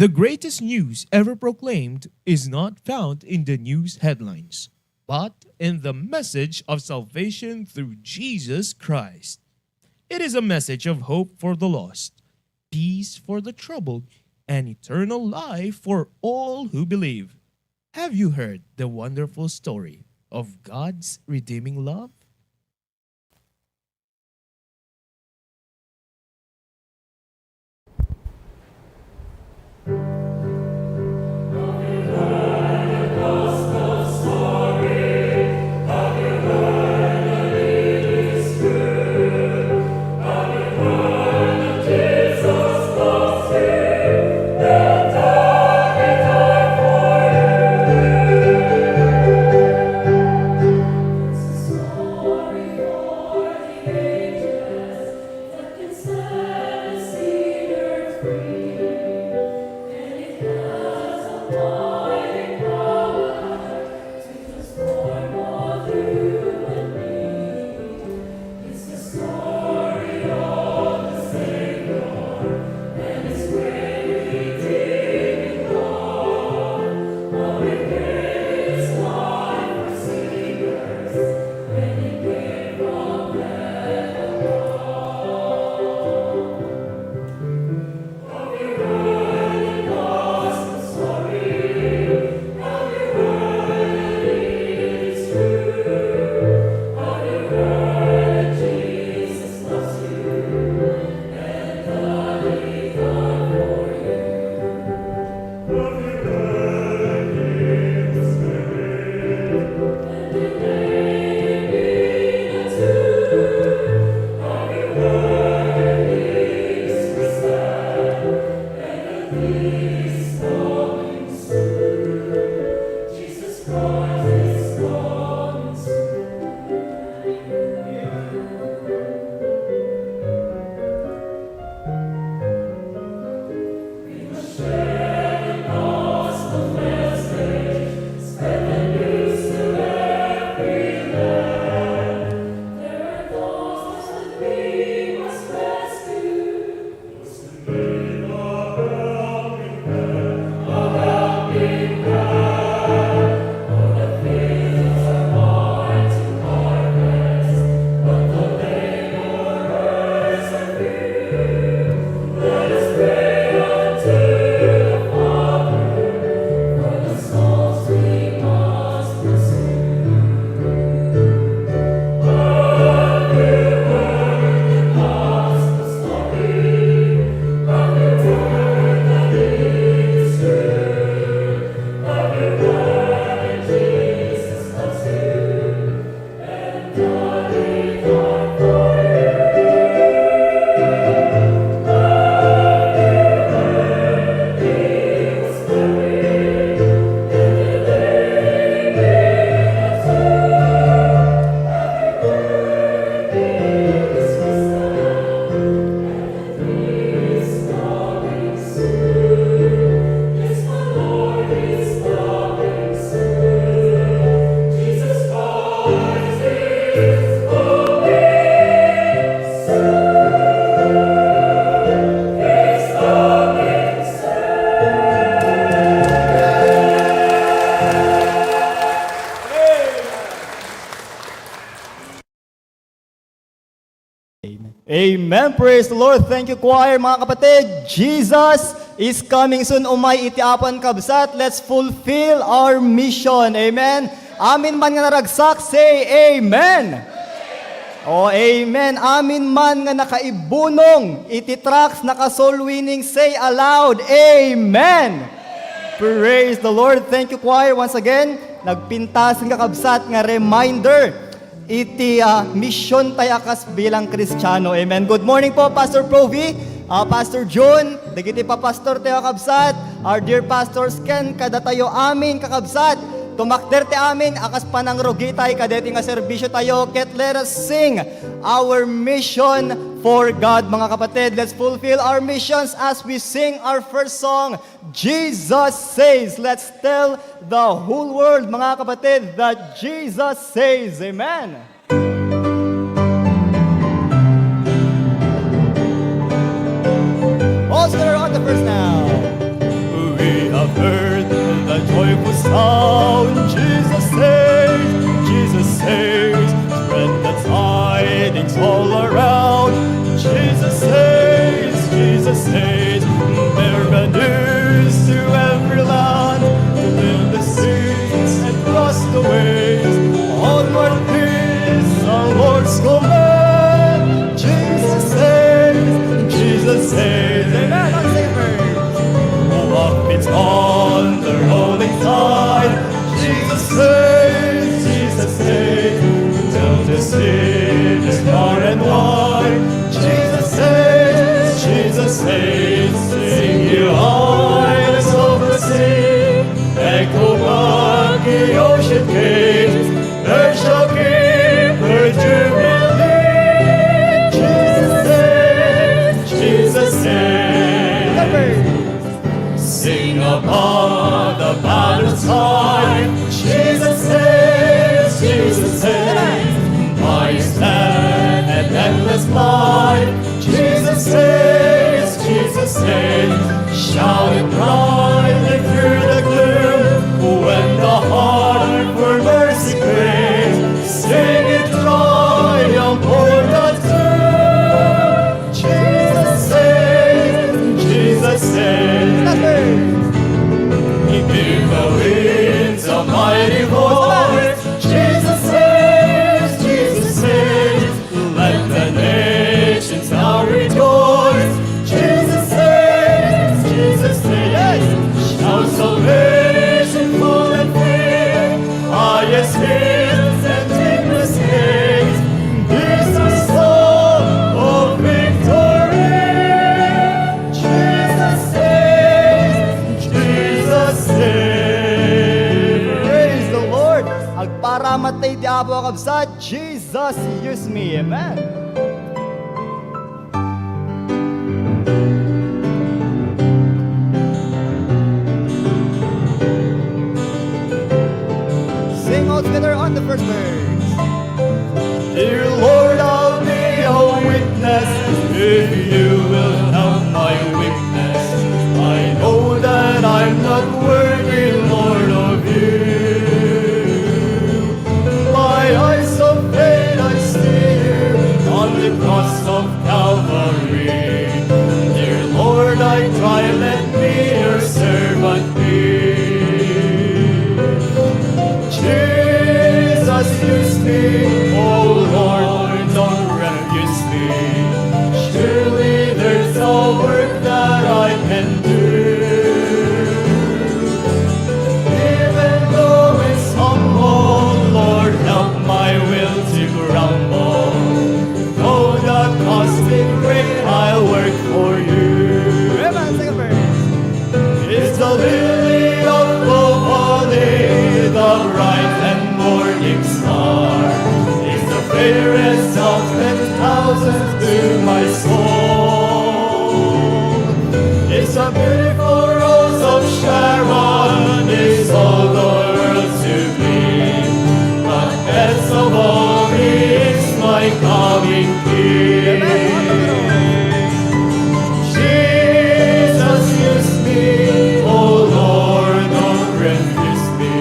The greatest news ever proclaimed is not found in the news headlines, but in the message of salvation through Jesus Christ. It is a message of hope for the lost, peace for the troubled, and eternal life for all who believe. Have you heard the wonderful story of God's redeeming love? Amen. Praise the Lord. Thank you, choir, mga kapatid. Jesus is coming soon. Umay itiapan kabsat. Let's fulfill our mission. Amen. Amin man nga naragsak, say amen. Oh, amen. Amin man nga nakaibunong, ititracks, naka-soul winning, say aloud, amen. Praise the Lord. Thank you, choir. Once again, nagpintas nga kabsat nga reminder iti mission tayo akas bilang Kristiyano. Amen. Good morning po, Pastor Provi, Pastor June, dagiti pa Pastor tayo kakabsat, our dear pastors Ken, kada tayo amin kakabsat, tumakder te amin, akas panang rogi tayo, kadeti nga serbisyo tayo, let us sing our mission for God, mga kapatid. Let's fulfill our missions as we sing our first song, Jesus Says. Let's tell the whole world, mga kapatid, that Jesus says. Amen. Oscar on the first now. joyful sound. Jesus saves, Jesus saves. Spread the tidings all around. Jesus saves, Jesus saves. Bear the news to every land. To live the seas and cross the waves. Onward is our Lord's command. Jesus saves, Jesus saves. Amen. Let's sing first. Up it's on the rolling tide. Jesus saves, Jesus saves. Till the sea is far and wide. Jesus saves, Jesus saves. Sing you islands of the sea. Echo back the ocean gates. There shall keep her jubilee. Jesus saves, Jesus saves. Sing upon the battle side. Jesus saves, Jesus saves. By his hand and endless life. Jesus saves, Jesus saves. Shout it brightly through the gloom. When the heart for mercy craves. Sing it triumph o'er the tomb. Jesus saves, Jesus saves. He gave the winds a mighty voice. Jesus saves, Jesus saves. Let the nations now rejoice. Jesus saves, Jesus saves. Shout salvation full and free. Highest hills and deepest caves. This is the song of victory. Jesus saves, Jesus saves. Praise the Lord. Agparamatay di apo kabsat. Jesus, use me. Amen. Sing out together on the first verse. Dear Lord, I'll be a witness if you will help my weakness. I know that I'm not worthy, Lord, of you. My eyes of faith I see you on the cross of Calvary. Dear Lord, I cry, let me your servant be. Jesus, use me, oh Lord, don't refuse me. Surely there's no work that I can do. Even though it's humble, Lord, help my will to grumble. Though the cost be great, I'll work for you. Amen. Second verse. It's the lily of the valley, the bright and morning star. It's the fairest of 10,000 to my soul. It's a beautiful rose of Sharon, is all the world to me. But best of all, he is my coming King. Jesus, use me, oh Lord, don't refuse me.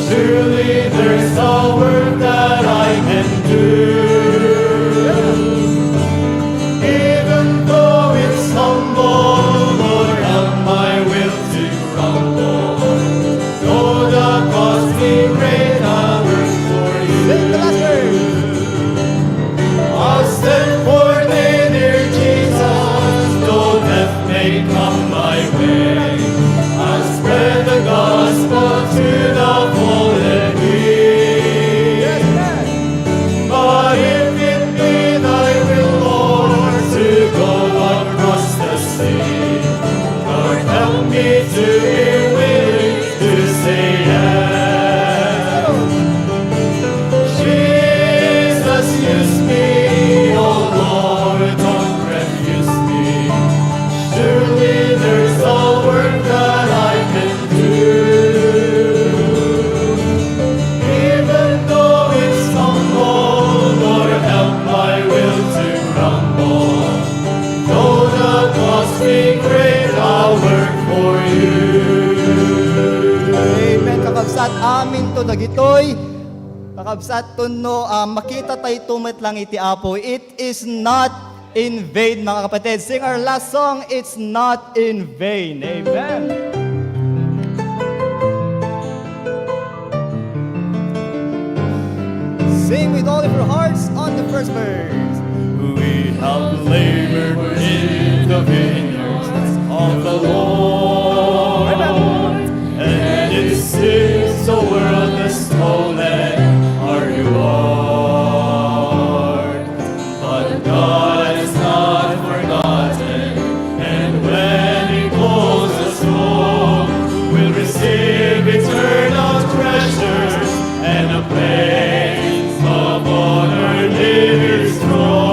Surely there's a work that I can do. Even though it's humble, Lord, help my will to crumble. Though the cost be great, I'll work for you. I'll stand for thee, dear Jesus, though death may come my way. I'll spread the gospel to the fallen weak. kakabsat amin to dagitoy. Kakabsat to no, makita tayo tumit lang iti Apo. It is not in vain, mga kapatid. Sing our last song, It's Not in Vain. Amen. Sing with all of your hearts on the first verse. We have labored in the vineyards of the Lord. And it seems the world has stolen our reward. But God is not forgotten, and when He calls us home, we'll receive eternal treasures and a place of honor near His throne.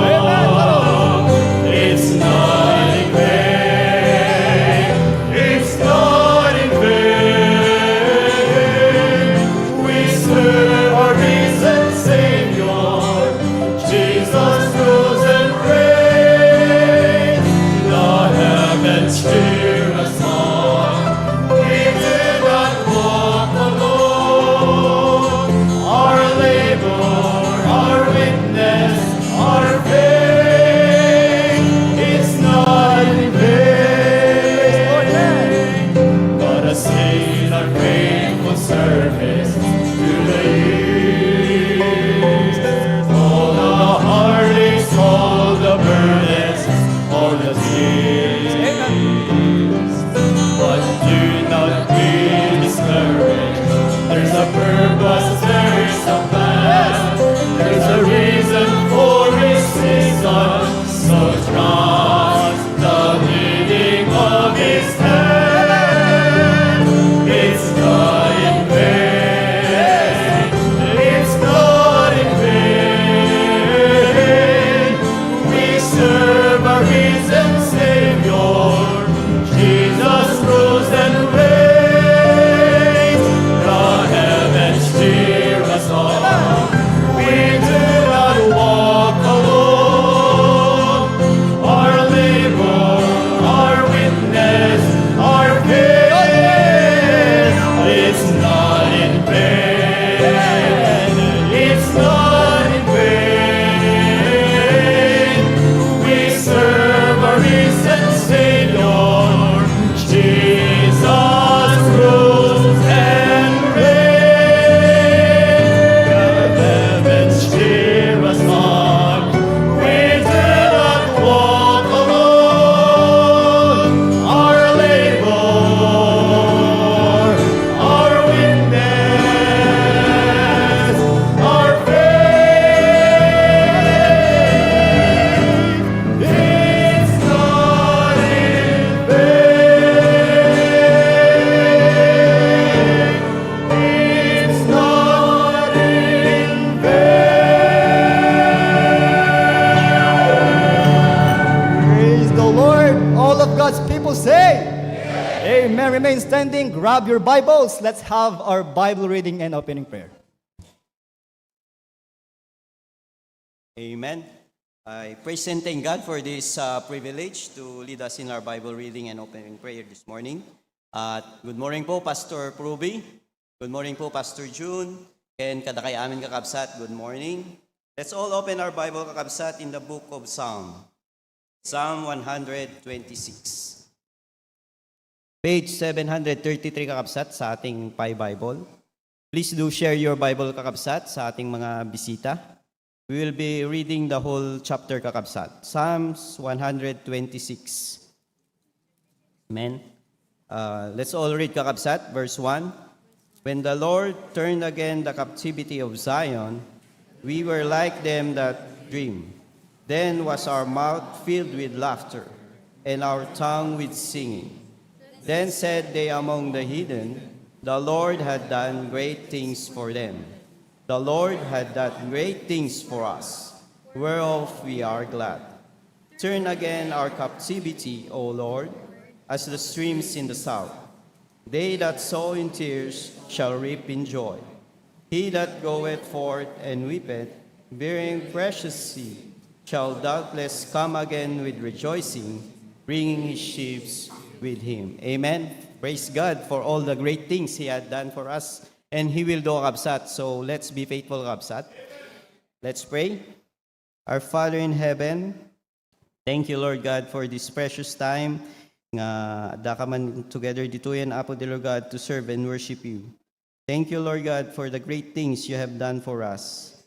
It's not in vain. It's not in vain. We serve our risen Savior, Jesus rules and reigns. The heavens cheer us on. We do not walk alone. Our labor, our witness, our faith, it's not in vain. God has seen our faithful service through the years. All the heartaches, all the burdens, all the tears. But do not be discouraged. There's a purpose, there's a plan. There's a reason for His season. So trust the leading of His hand. It's not in vain. It's not in vain. We serve our risen Savior. Jesus rules and reigns. The heavens cheer us on. We do not walk alone. Our labor, our witness, our faith, it's not in vain. It's not in vain. We serve our risen Savior. Jesus rules and reigns. The heavens cheer us on. We do not walk alone. Our labor, our witness, our faith, it's not in vain. It's not in vain. Praise the Lord. All of God's people say, Amen. Remain standing. Grab your Bibles. Let's have our Bible reading and opening prayer. Amen. I praise and thank God for this privilege to lead us in our Bible reading and opening prayer this morning. Good morning po, Pastor Pruby. Good morning po, Pastor June. And kada kay amin kakabsat, good morning. Let's all open our Bible kakabsat in the book of Psalm. Psalm 126. Page 733 kakabsat sa ating Pi Bible. Please do share your Bible kakabsat sa ating mga bisita. We will be reading the whole chapter kakabsat. Psalms 126. Amen. Let's all read kakabsat, verse 1. When the Lord turned again the captivity of Zion, we were like them that dream. Then was our mouth filled with laughter, and our tongue with singing. Then said they among the heathen, the Lord had done great things for them. The Lord had done great things for us, whereof we are glad. Turn again our captivity, O Lord, as the streams in the south. They that sow in tears shall reap in joy. He that goeth forth and weepeth, bearing precious seed, shall doubtless come again with rejoicing, bringing his sheaves with him. Amen. praise God for all the great things He had done for us, and He will do, Kabsat. So let's be faithful, Kabsat. Let's pray. Our Father in heaven, thank you, Lord God, for this precious time nga dakaman together dito yan, Apo de Lord God, to serve and worship you. Thank you, Lord God, for the great things you have done for us.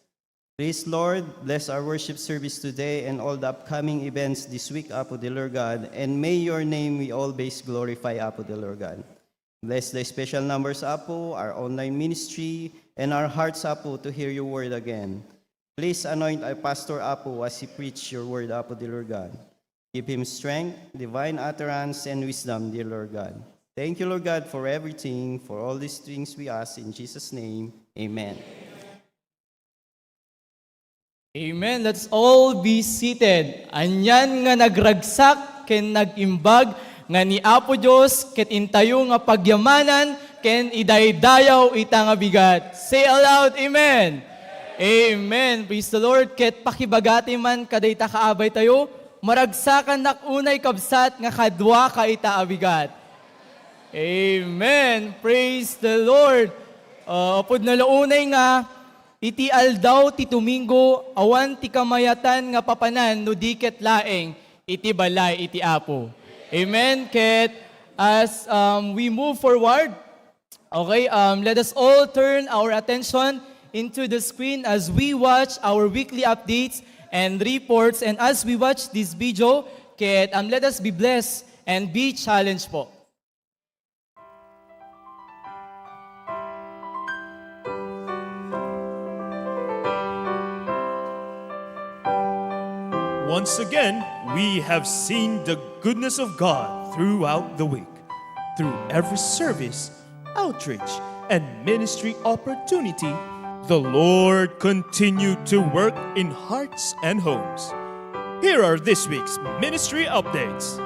Please, Lord, bless our worship service today and all the upcoming events this week, Apo de Lord God, and may your name we always glorify, Apo de Lord God. Bless the special numbers, Apo, our online ministry, and our hearts, Apo, to hear your word again. Please anoint our pastor, Apo, as he preach your word, Apo de Lord God. Give him strength, divine utterance, and wisdom, dear Lord God. Thank you, Lord God, for everything. For all these things we ask in Jesus' name. Amen. Amen. Let's all be seated. Anyan nga nagragsak ken nagimbag nga ni Apo Dios ket intayo nga pagyamanan ken idaydayaw ita nga bigat. Say aloud, Amen. Amen. Praise the Lord. Ket pakibagati man kadayta kaabay tayo, maragsakan nakunay kabsat nga kadwa ka ita abigat. Amen. Praise the Lord. Apod na launay nga iti aldaw ti Tumingo, awan ti kamayatan nga papanan no diket laeng iti balay iti Apo. Amen. Ket as we move forward, okay, let us all turn our attention into the screen as we watch our weekly updates and reports. And as we watch this video, ket let us be blessed and be challenged po. Once again, we have seen the goodness of God throughout the week. Through every service, outreach, and ministry opportunity, the Lord continued to work in hearts and homes. Here are this week's ministry updates.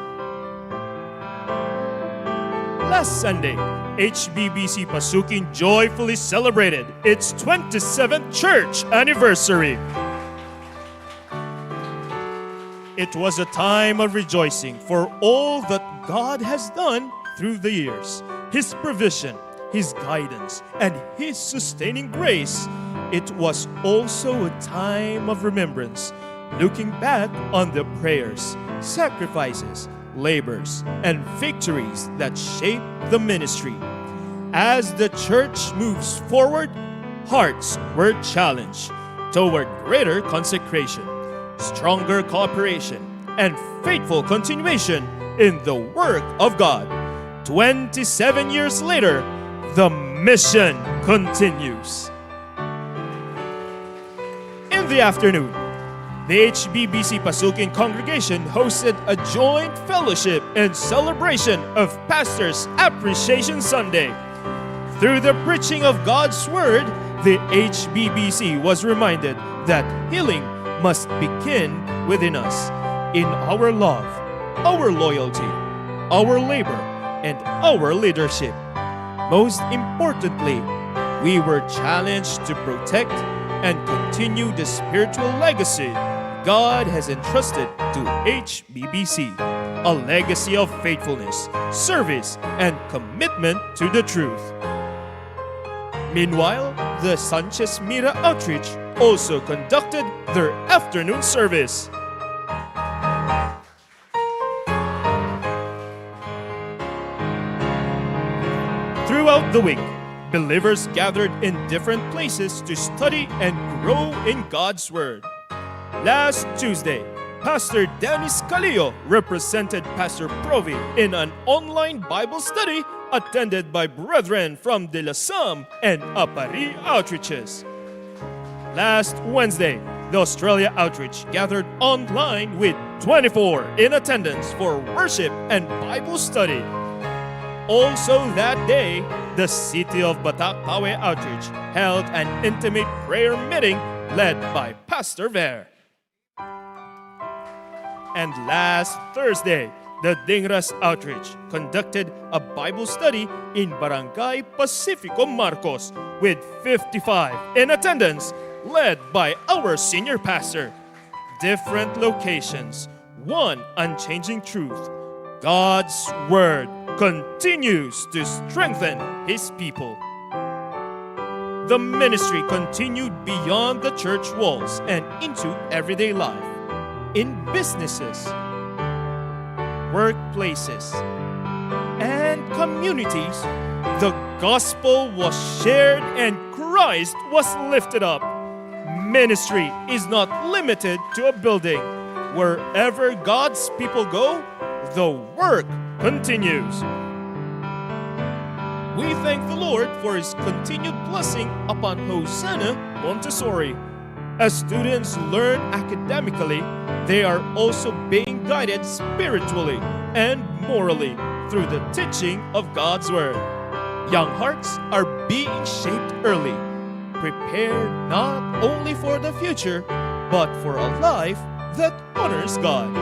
Last Sunday, HBBC Pasukin joyfully celebrated its 27th church anniversary. It was a time of rejoicing for all that God has done through the years. His provision, His guidance, and His sustaining grace. It was also a time of remembrance, looking back on the prayers, sacrifices, labors, and victories that shaped the ministry. As the church moves forward, hearts were challenged toward greater consecration, stronger cooperation, and faithful continuation in the work of God. 27 years later, the mission continues. In the afternoon, the HBBC Pasukin congregation hosted a joint fellowship and celebration of Pastor's Appreciation Sunday. Through the preaching of God's Word, the HBBC was reminded that healing must begin within us, in our love, our loyalty, our labor, and our leadership. Most importantly, we were challenged to protect and continue the spiritual legacy God has entrusted to HBBC, a legacy of faithfulness, service, and commitment to the truth. Meanwhile, the Sanchez Mira Outreach also conducted their afternoon service. Throughout the week, believers gathered in different places to study and grow in God's Word. Last Tuesday, Pastor Dennis Calillo represented Pastor Provi in an online Bible study attended by brethren from De La Sam and Apari outreaches. Last Wednesday, the Australia Outreach gathered online with 24 in attendance for worship and Bible study. Also that day, the City of Batak Pawe Outreach held an intimate prayer meeting led by Pastor Ver. And last Thursday, the Dingras Outreach conducted a Bible study in Barangay Pacifico Marcos with 55 in attendance, led by our senior pastor. Different locations, one unchanging truth: God's Word continues to strengthen His people. The ministry continued beyond the church walls and into everyday life, in businesses, workplaces, and communities. The gospel was shared and Christ was lifted up. Ministry is not limited to a building. Wherever God's people go, the work continues. We thank the Lord for His continued blessing upon Hosanna Montessori. As students learn academically, they are also being guided spiritually and morally through the teaching of God's Word. Young hearts are being shaped early, prepared not only for the future, but for a life that honors God.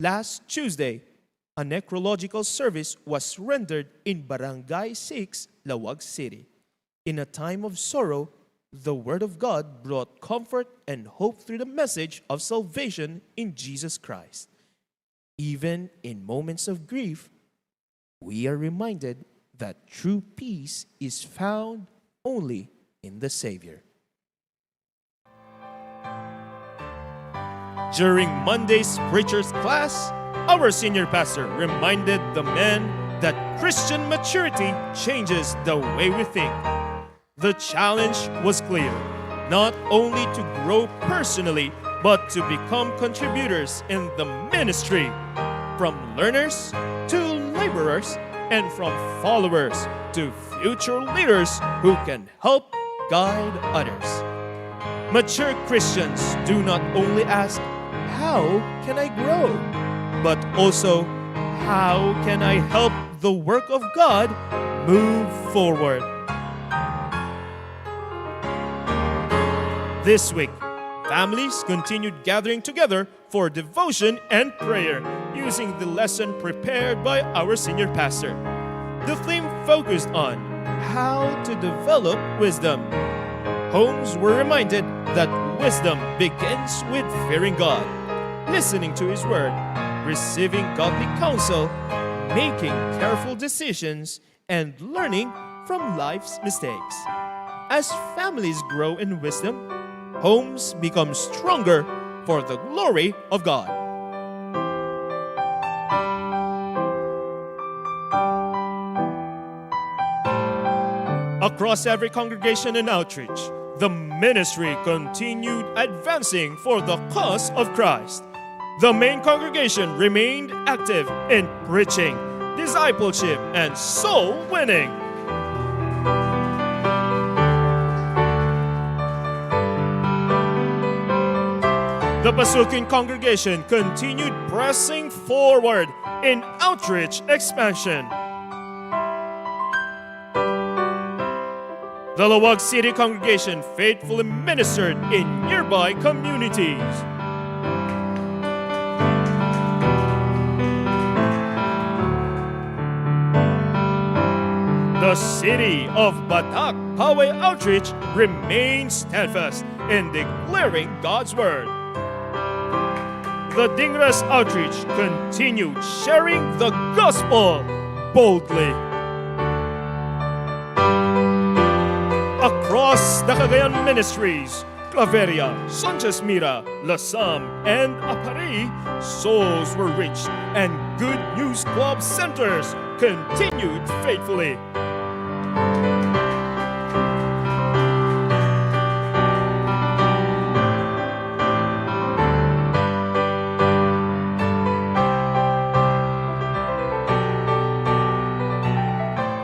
Last Tuesday, a necrological service was rendered in Barangay 6, Lawag City. In a time of sorrow, the Word of God brought comfort and hope through the message of salvation in Jesus Christ. Even in moments of grief, we are reminded that true peace is found only in the Savior. During Monday's preacher's class, our senior pastor reminded the men that Christian maturity changes the way we think. The challenge was clear, not only to grow personally, but to become contributors in the ministry, from learners to laborers, and from followers to future leaders who can help guide others. Mature Christians do not only ask, "How can I grow?" but also, "How can I help the work of God move forward?" This week, families continued gathering together for devotion and prayer using the lesson prepared by our senior pastor. The theme focused on how to develop wisdom. Homes were reminded that wisdom begins with fearing God, listening to His Word, receiving godly counsel, making careful decisions, and learning from life's mistakes. As families grow in wisdom, homes become stronger for the glory of God. Across every congregation and outreach, the ministry continued advancing for the cause of Christ. The main congregation remained active in preaching, discipleship, and soul winning. The Pasukin congregation continued pressing forward in outreach expansion. The Lawag City congregation faithfully ministered in nearby communities. The city of Batak Poway Outreach remains steadfast in declaring God's Word. The Dingras Outreach continued sharing the gospel boldly. Across the Cagayan Ministries, Claveria, Sanchez Mira, Lasam, and Apari, souls were reached and Good News Club centers continued faithfully.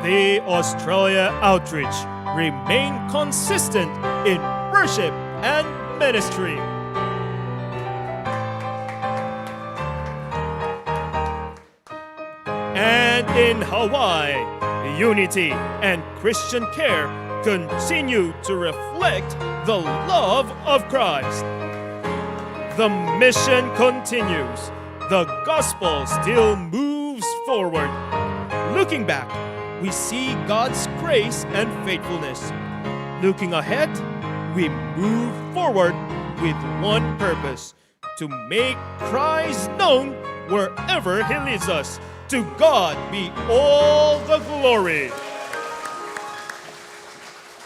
The Australia Outreach remained consistent in worship and ministry. And in Hawaii, unity and Christian care continue to reflect the love of Christ. The mission continues. The gospel still moves forward. Looking back, we see God's grace and faithfulness. Looking ahead, we move forward with one purpose: to make Christ known wherever He leads us, To God be all the glory.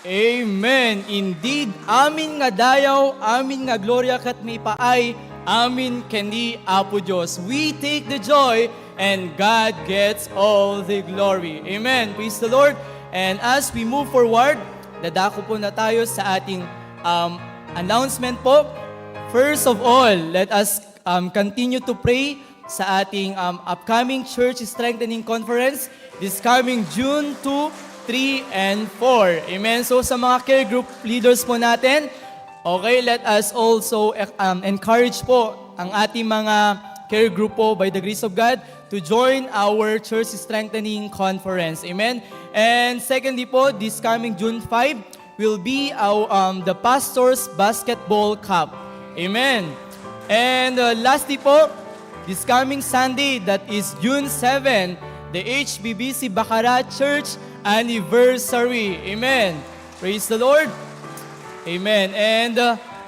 Amen. Indeed, amin nga dayaw, amin nga gloria kat may paay, amin kendi Apo Diyos. We take the joy and God gets all the glory. Amen. Praise the Lord. And as we move forward, dadako po na tayo sa ating announcement po. First of all, let us continue to pray sa ating upcoming Church Strengthening Conference this coming June 2, 3, and 4. Amen. So sa mga care group leaders po natin, okay, let us also encourage po ang ating mga care group po by the grace of God to join our Church Strengthening Conference. Amen. And secondly po, this coming June 5 will be our the Pastors Basketball Cup. Amen. And lastly po, this coming Sunday, that is June 7, the HBBC Bacara Church Anniversary. Amen. Praise the Lord. Amen. And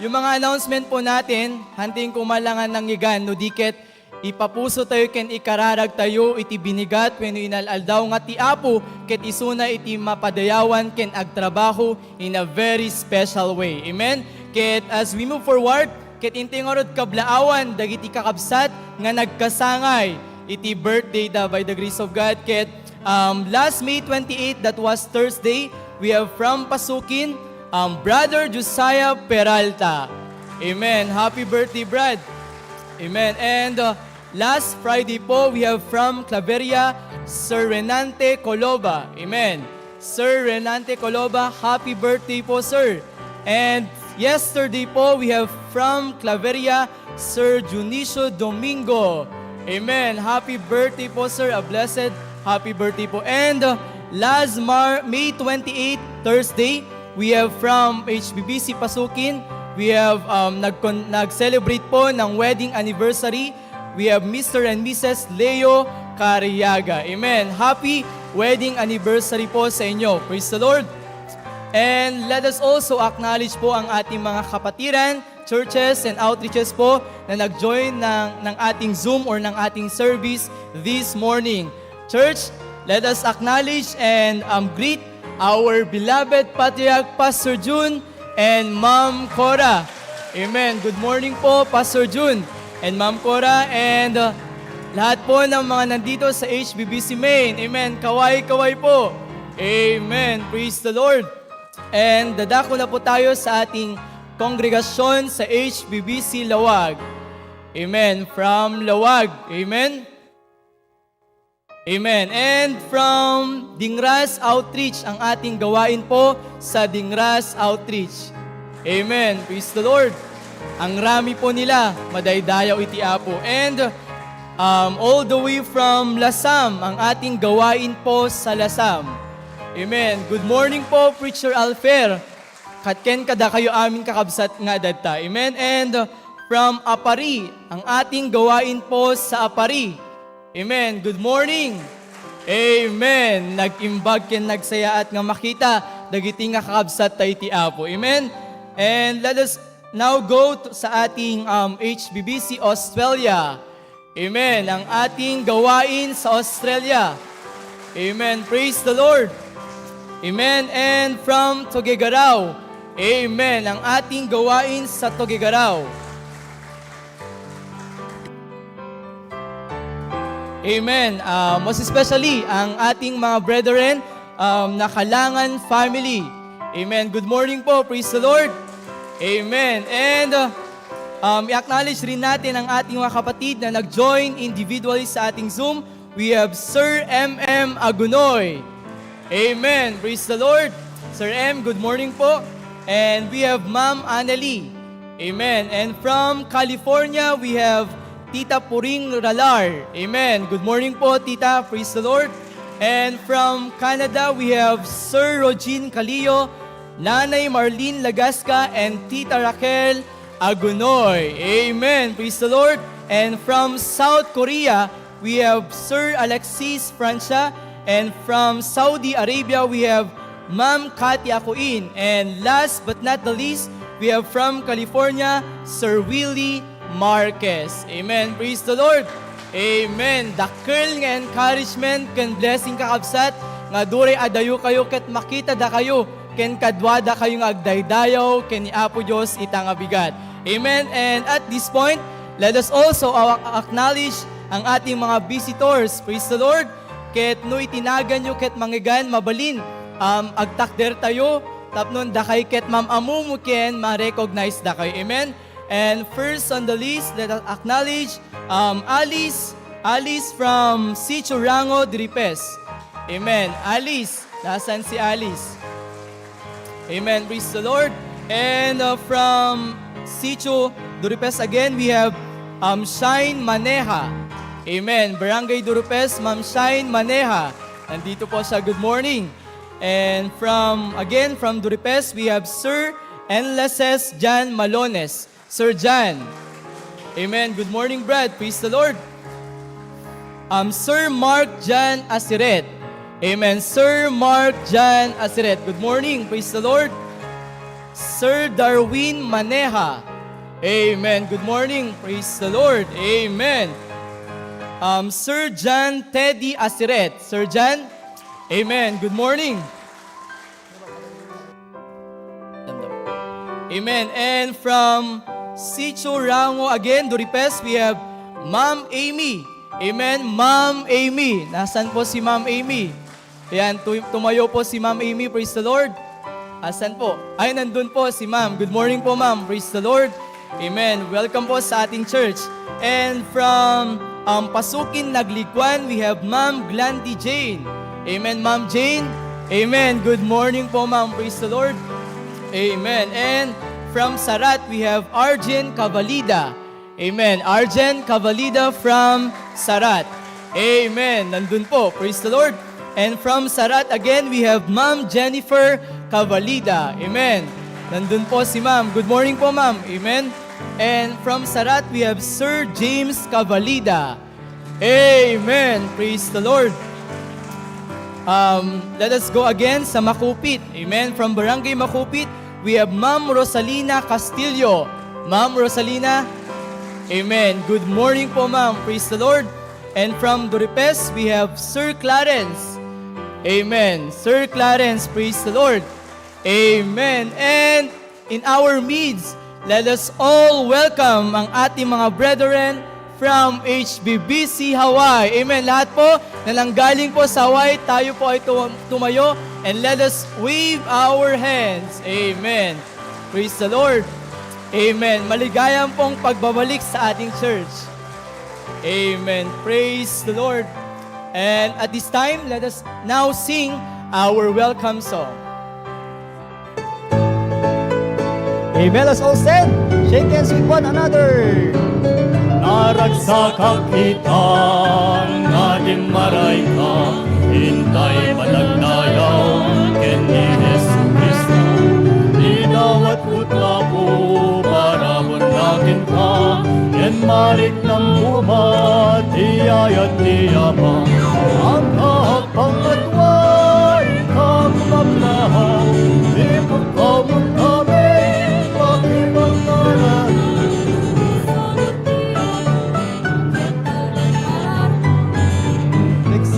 yung mga announcement po natin, hanting kumalangan ng igan, no diket, ipapuso tayo ken ikararag tayo, iti binigat, when inalaldaw nga ti Apo, ket isuna iti mapadayawan ken agtrabaho in a very special way. Amen. Ket as we move forward, ket intingorod kablaawan, dagiti kakabsat nga nagkasangay, iti birthday da by the grace of God. Ket last May 28, that was Thursday, we have from Pasukin, Brother Josiah Peralta. Amen. Happy birthday, Brad. Amen. And last Friday po, we have from Claveria, Sir Renante Coloba. Amen. Sir Renante Coloba, happy birthday po, sir. And yesterday po, we have from Claveria, Sir Junicio Domingo. Amen. Happy birthday po, sir. A blessed happy birthday po. And last May 28, Thursday, we have from HBBC Pasukin, we have nag-celebrate po ng wedding anniversary. We have Mr. and Mrs. Leo Cariaga. Amen. Happy wedding anniversary po sa inyo. Praise the Lord. And let us also acknowledge po ang ating mga kapatiran, churches and outreaches po na nag-join ng ating Zoom or ng ating service this morning. Church, let us acknowledge and greet our beloved Patriarch Pastor June and Ma'am Cora. Amen. Good morning po, Pastor June and Ma'am Cora, and lahat po ng mga nandito sa HBBC Main. Amen. Kaway-kaway po. Amen. Praise the Lord. And dadako na po tayo sa ating kongregasyon sa HBBC Lawag. Amen. From Lawag. Amen. Amen. And from Dingras Outreach, ang ating gawain po sa Dingras Outreach. Amen. Praise the Lord. Ang rami po nila, madaydayaw iti Apo. And all the way from Lasam, ang ating gawain po sa Lasam. Amen. Good morning po, Preacher Alfer. Katken kada kayo amin kakabsat nga dadta. Amen. And from Apari, ang ating gawain po sa Apari. Amen. Good morning. Amen. Nag-imbag ken nagsaya at nga makita dagiti nga kakabsat tayo ti Apo. Amen. And let us now go sa ating HBBC Australia. Amen. Ang ating gawain sa Australia. Amen. Praise the Lord. Amen. And from Tuguegarao. Amen. Ang ating gawain sa Tuguegarao. Amen. Most especially, ang ating mga brethren na Kalangan family. Amen. Good morning po. Praise the Lord. Amen. And i-acknowledge rin natin ang ating mga kapatid na nag-join individually sa ating Zoom. We have Sir M.M. Agunoy. Amen. Praise the Lord. Sir M, good morning po. And we have Ma'am Annalie. Amen. And from California, we have Tita Puring Ralar. Amen. Good morning po, Tita. Praise the Lord. And from Canada, we have Sir Rogin Calillo, Nanay Marlene Lagasca, and Tita Raquel Agunoy. Amen. Praise the Lord. And from South Korea, we have Sir Alexis Francia. And from Saudi Arabia, we have Ma'am Cathy Akuin. And last but not the least, we have from California, Sir Willie Marquez. Amen. Praise the Lord. Amen. Dakkel nga encouragement ken blessing kakabsat nga duray adayo kayo ket makita da kayo ken kadwada kayo nga agdaydayaw ken ni Apo Dios ita nga bigat. Amen. And at this point, let us also acknowledge ang ating mga visitors. Praise the Lord. Ket no itinagan nyo ket mangigan mabalin agtakder tayo tapnon da kay ket mamamu ken ma-recognize da kayo. Amen. And first on the list, let us acknowledge Alice from Sitio Rango, Diripes. Amen. Alice, nasan si Alice? Amen. Praise the Lord. And from Sitio Diripes again, we have Shine Maneha. Amen. Barangay Diripes, Ma'am Shine Maneha. Nandito po siya. Good morning. And from Diripes, we have Sir Enlaces Jan Malones. Sir Jan. Amen. Good morning, Brad. Praise the Lord. Sir Mark Jan Asiret. Amen. Sir Mark Jan Asiret. Good morning. Praise the Lord. Sir Darwin Maneha. Amen. Good morning. Praise the Lord. Amen. Sir John Teddy Asiret. Sir John. Amen. Good morning. Amen. And from Sitio Rango again, Diripes, we have Ma'am Amy. Amen. Ma'am Amy. Nasaan po si Ma'am Amy? Ayan, tumayo po si Ma'am Amy. Praise the Lord. Asan po? Ay, nandun po si Ma'am. Good morning po, Ma'am. Praise the Lord. Amen. Welcome po sa ating church. And from Pasukin Naglikwan, we have Ma'am Glandy Jane. Amen, Ma'am Jane. Amen. Good morning po, Ma'am. Praise the Lord. Amen. And from Sarat, we have Arjen Cavalida. Amen. Arjen Cavalida from Sarat. Amen. Nandun po. Praise the Lord. And from Sarat again, we have Ma'am Jennifer Cavalida. Amen. Nandun po si Ma'am. Good morning po, Ma'am. Amen. And from Sarat, we have Sir James Cavalida. Amen. Praise the Lord. Let us go again sa Makupit. Amen. From Barangay Makupit, we have Ma'am Rosalina Castillo. Ma'am Rosalina. Amen. Good morning po, Ma'am. Praise the Lord. And from Diripes, we have Sir Clarence. Amen. Sir Clarence. Praise the Lord. Amen. And in our midst, let us all welcome ang ating mga brethren from HBBC Hawaii. Amen. Lahat po na nanggaling po sa Hawaii, tayo po ay tumayo and let us wave our hands. Amen. Praise the Lord. Amen. Maligayang pong pagbabalik sa ating church. Amen. Praise the Lord. And at this time, let us now sing our welcome song. Amen. Let's all stand. Shake hands with one another. Naragsakan kita, ngadim maray ka, hintay panagdayaw, ken ni Jesu Cristo. Dinawat utla po, para natin ka, yen marik ng umat, iyayat niyama. Ang kahagpangatway, kamaglahaw, di pagkamot kami, pakipagkaran.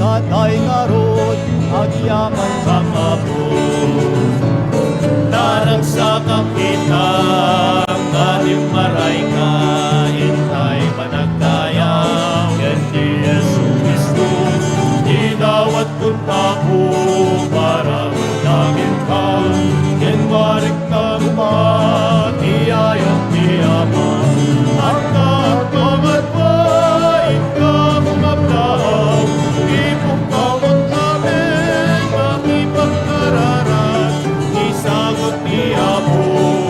Satay ngarod, agyaman Sa kapos, naragsakan kita, ngadim maray ka, hintay panagdayaw, ken ni Jesu Cristo. Dinawat punta ko, para namin ka, ken warik na umat, iyayat niyaman. Ang kaagpamat pa, ikaw mablaw, ipagkamot namin, makipagkararan, isagot ni Apo.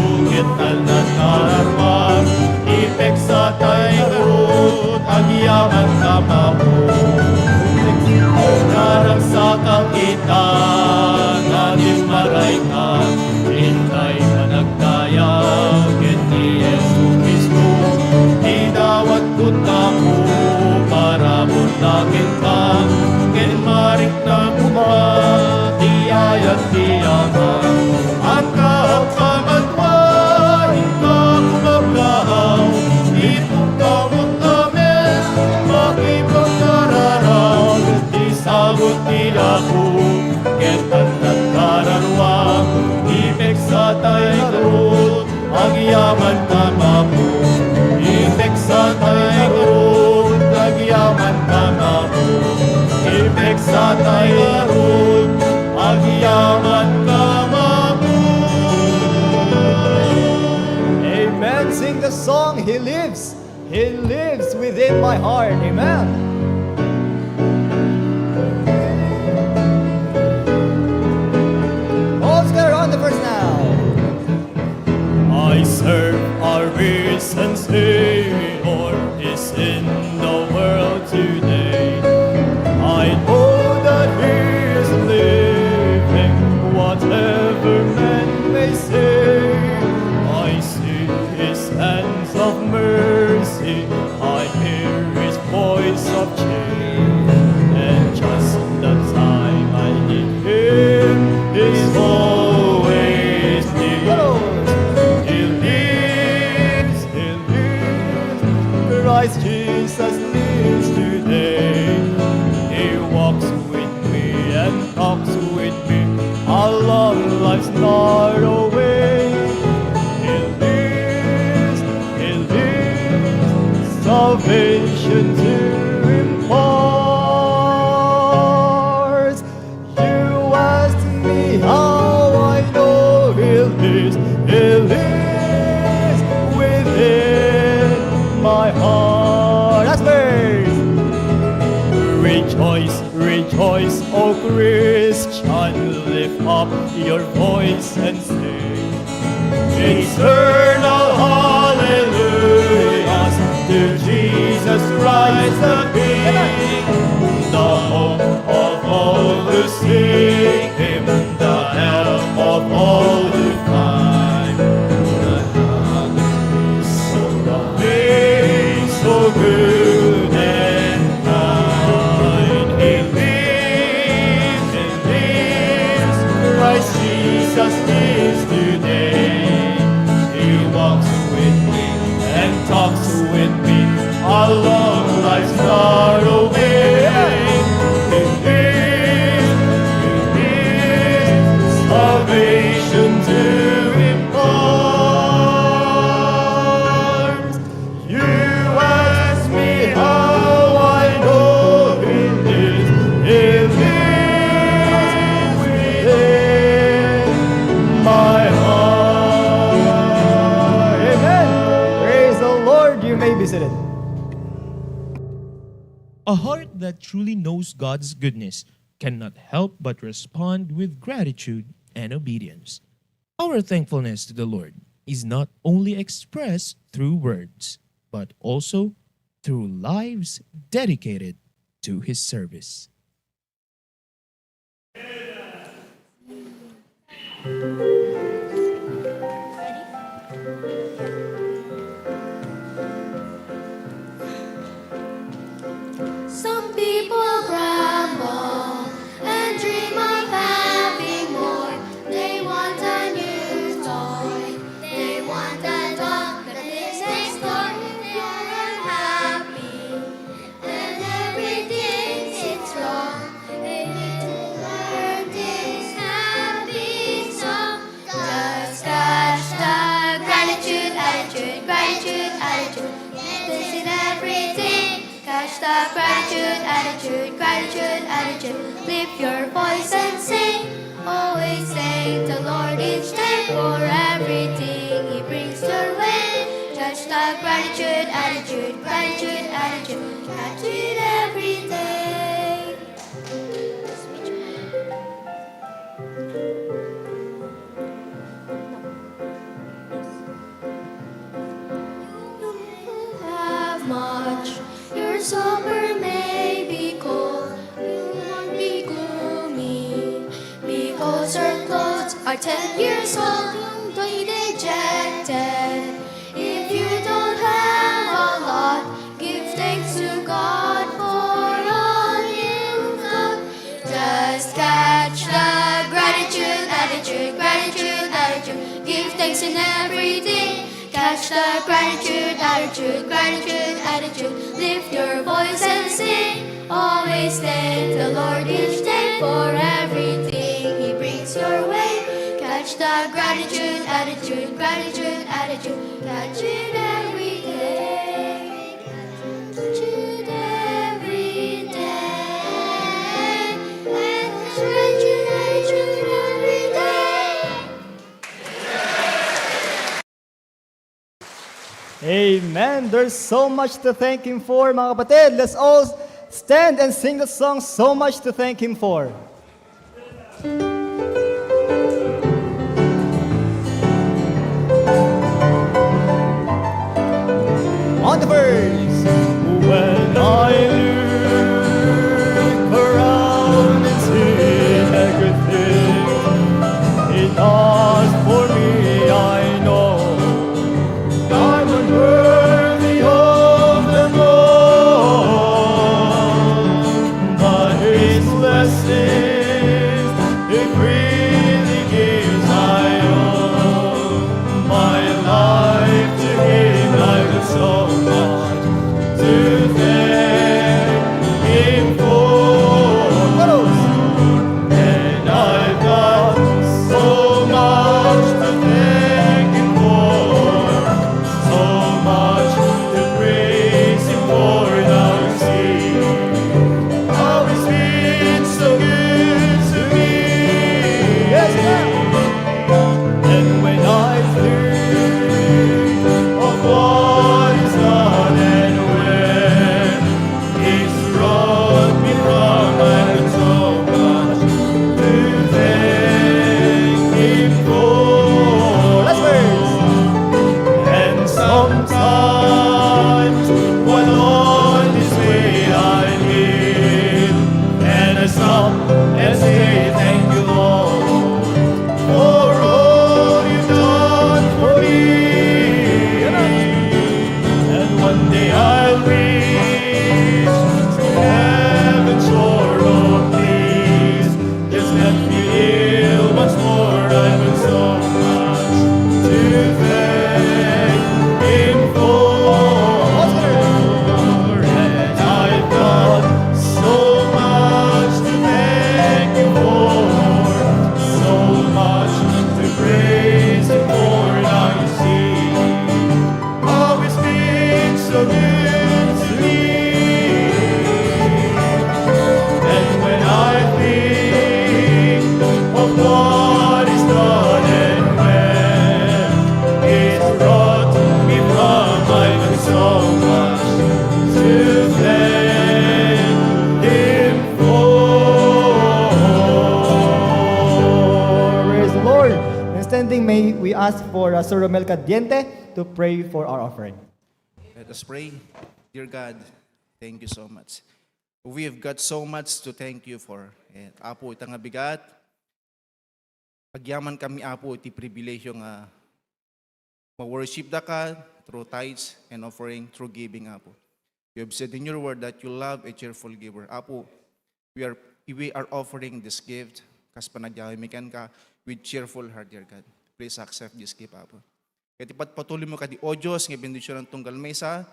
He lives. He lives within my heart. Amen. Let's get on the verse now. I serve our risen Savior is in the world today. I know that He is living, whatever men may say. I see His hands of mercy, I hear His voice of change, and just the time I need Him is always near. He lives, Christ Jesus lives today. He walks with me and talks with me. Our long life's not away. He lives, salvation to impart. You asked me how I know He lives within my heart. That's verse. Rejoice, rejoice, O Christian, lift up your voice and sing eternal hallelujahs to Jesus Christ the King, the hope of all who seek Him, the help of all who find. So loving, so good and kind. He lives, Christ Jesus lives today. He walks with me and talks with me. Our long life's not away. He lives, salvation to impart. You ask me how I know He lives within my heart. Amen. Praise the Lord. You may be seated. A heart that truly knows God's goodness cannot help but respond with gratitude and obedience. Our thankfulness to the Lord is not only expressed through words, but also through lives dedicated to His service. Some people grumble and dream of having more. They want a new toy. They want a dog that lives next door. They are unhappy and everything is wrong. They need to learn this happy song. Just catch the gratitude attitude, gratitude attitude. This in everything. Catch the gratitude attitude, gratitude attitude. Lift your voice and sing. Always thank the Lord each day for everything He brings your way. Catch the gratitude attitude, gratitude attitude. Catch it every day. You have much. Your summer may be cold. You won't be gloomy because your clothes are 10 years old. Don't be dejected if you don't have a lot. Give thanks to God for all you've got. Just catch the gratitude attitude, gratitude attitude. Give thanks in everything. Catch the gratitude attitude, gratitude attitude. Lift your voice and sing. Always thank the Lord each day for everything He brings your way. Catch the gratitude attitude, gratitude attitude. Catch it every day. Catch it every day. And gratitude attitude every day. Amen. There's so much to thank Him for, mga kapatid. Let's all stand and sing the song, So Much to Thank Him For. On the verse. When I look around and see everything He does for me, I know I'm unworthy of them all, but His blessings it freely gives. I owe my life to Him. I've got so much to thank Him for, and I've got so much to thank Him for, so much to praise Him for. Now you see how He's been so good to me. Yes, and when I think of what He's done and where He's brought me from, I've got so much to thank Him for. Let's praise. And sometimes when on His way I live, and I stop and say thank you, Lord, for all You've done for me. And one day I'll reach to heaven's shore. Oh, please, just let me live once more. I've got so much to thank Him for. And I've got so much to thank Him for, so much to praise Him for. Now you see how He's been so good to me. And when I think of what He's done and where He's brought me from, I've got so much to thank Him for. Praise the Lord. And standing, may we ask for Sir Romel Cadiente to pray for our offering. Let us pray. Dear God, thank you so much. We have got so much to thank you for. And Apo, itang bigat. Pagyaman kami, Apo, iti pribilehyo nga ma-worship da ka through tithes and offering, through giving, Apo. You have said in your word that you love a cheerful giver. Apo, we are offering this gift kas panagyamikan ka with cheerful heart, dear God. Please accept this gift, Apo. Kaya tipat patuloy mo kadi o Diyos, nga bendisyon ng tunggal mesa,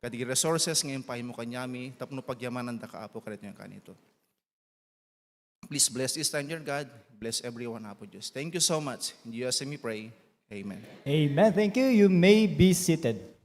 kadi resources ngayon pahay mo kanyami, tapno pagyamanan da ka, Apo, kalit nyo kanito. Please bless this time, dear God. Bless everyone, Apo Diyos. Thank you so much. In Jesus' name we pray. Amen. Amen. Thank you. You may be seated.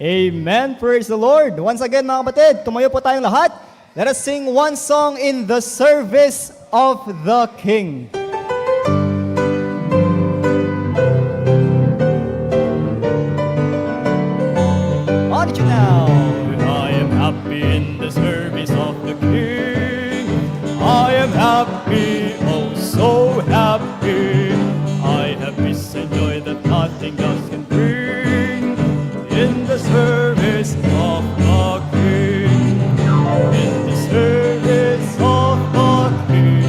Amen. Praise the Lord. Once again, mga kapatid, tumayo po tayong lahat. Let us sing one song in the service of the King. On to you now. I am happy in the service of the King. I am happy, oh so happy. I have peace and joy that nothing else can bring. In the service of the King. In the service of the King.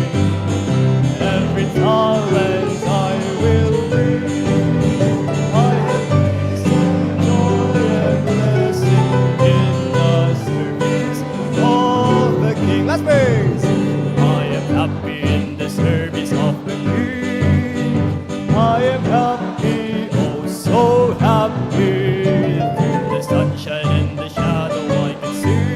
Every talent I will bring. I have peace and joy and blessing in the service of the King. Last verse. I am happy in the service of the King. I am happy, oh so happy. Through the sunshine and the shadow I can sing.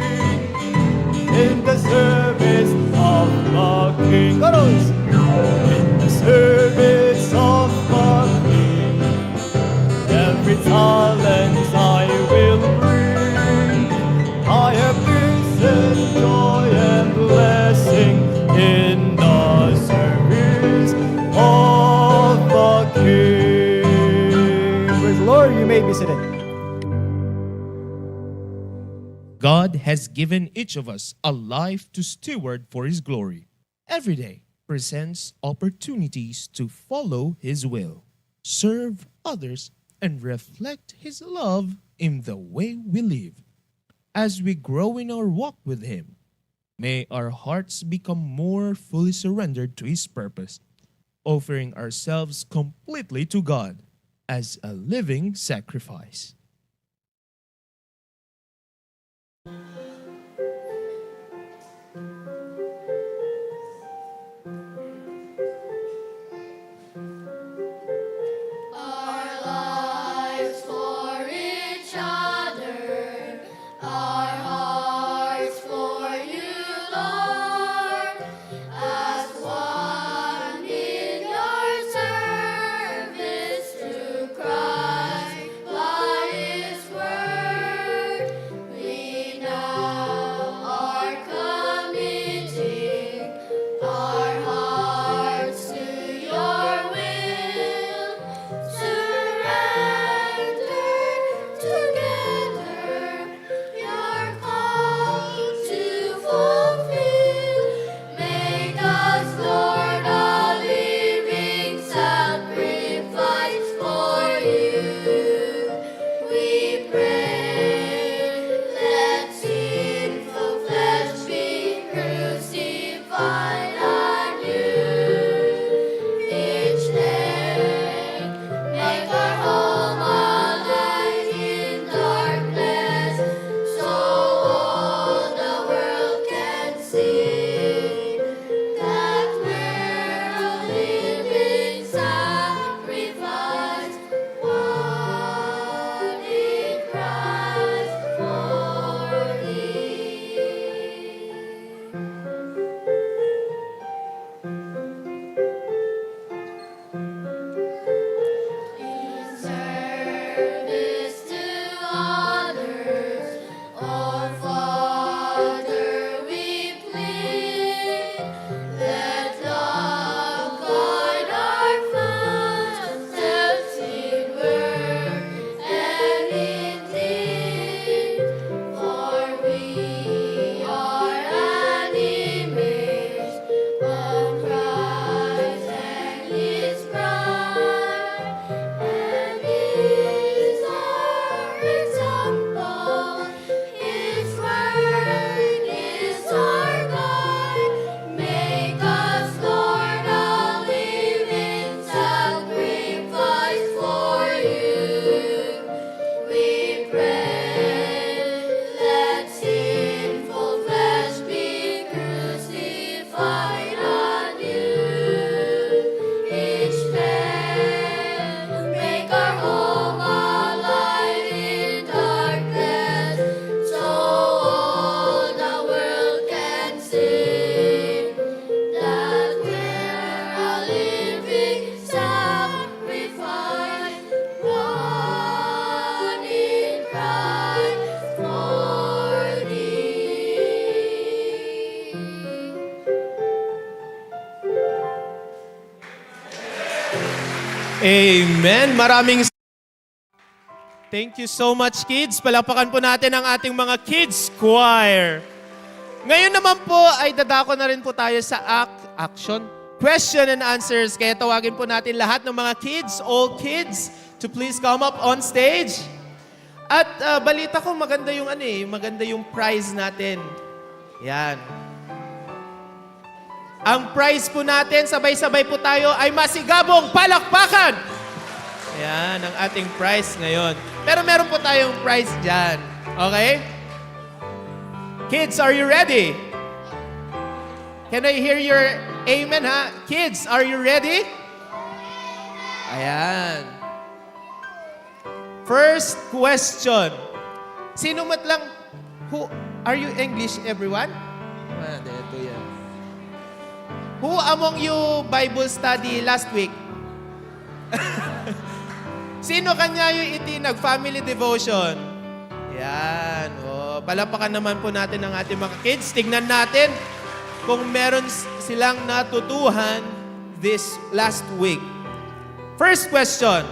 In the service of the King. Chorus. In the service of the King. Every talent I will bring. I have peace and joy and blessing in the service of the King. Praise the Lord. You may be seated. God has given each of us a life to steward for His glory. Every day presents opportunities to follow His will, serve others, and reflect His love in the way we live. As we grow in our walk with Him, may our hearts become more fully surrendered to His purpose, offering ourselves completely to God as a living sacrifice. Our lives for each other, our hearts for you, Lord, as one in your service to Christ by His word. We now are committing our hearts to your will. Surrender together your call to fulfill. Make us, Lord, a living sacrifice for you. We pray, let sinful flesh be crucified on you. Each day, make our home a light in darkness, so all the world can see that we're a living sacrifice, one in Christ for Thee. In service to others, oh Father, we plead. Let love guide our footsteps in word and in deed. For we are an image of Christ and His bride, and is our example. His word is our guide. Make us, Lord, a living sacrifice for you. We pray, let sinful flesh be crucified on you. Each day, make our home a light in darkness, so all the world can see that we're a living sacrifice, one in Christ. Amen. Thank you so much, kids. Palapakan po natin ang ating mga kids choir. Ngayon naman po ay dadako na rin po tayo sa action, question and answers. Kaya tawagin po natin lahat ng mga kids, all kids, to please come up on stage. At balita ko maganda yung maganda yung prize natin. Yan. Ang prize po natin, sabay-sabay po tayo, ay masigabong palakpakan. Yan ang ating prize ngayon. Pero meron po tayong prize dyan. Okay? Kids, are you ready? Can I hear your amen, ha? Kids, are you ready? Ayan. First question. Sino mat lang, are you English, everyone? Ito yan. Who among you Bible study last week? Sino kanya yung nag-family devotion? Yan. Palapakan naman po natin ang ating mga kids. Tignan natin kung meron silang natutuhan this last week. First question.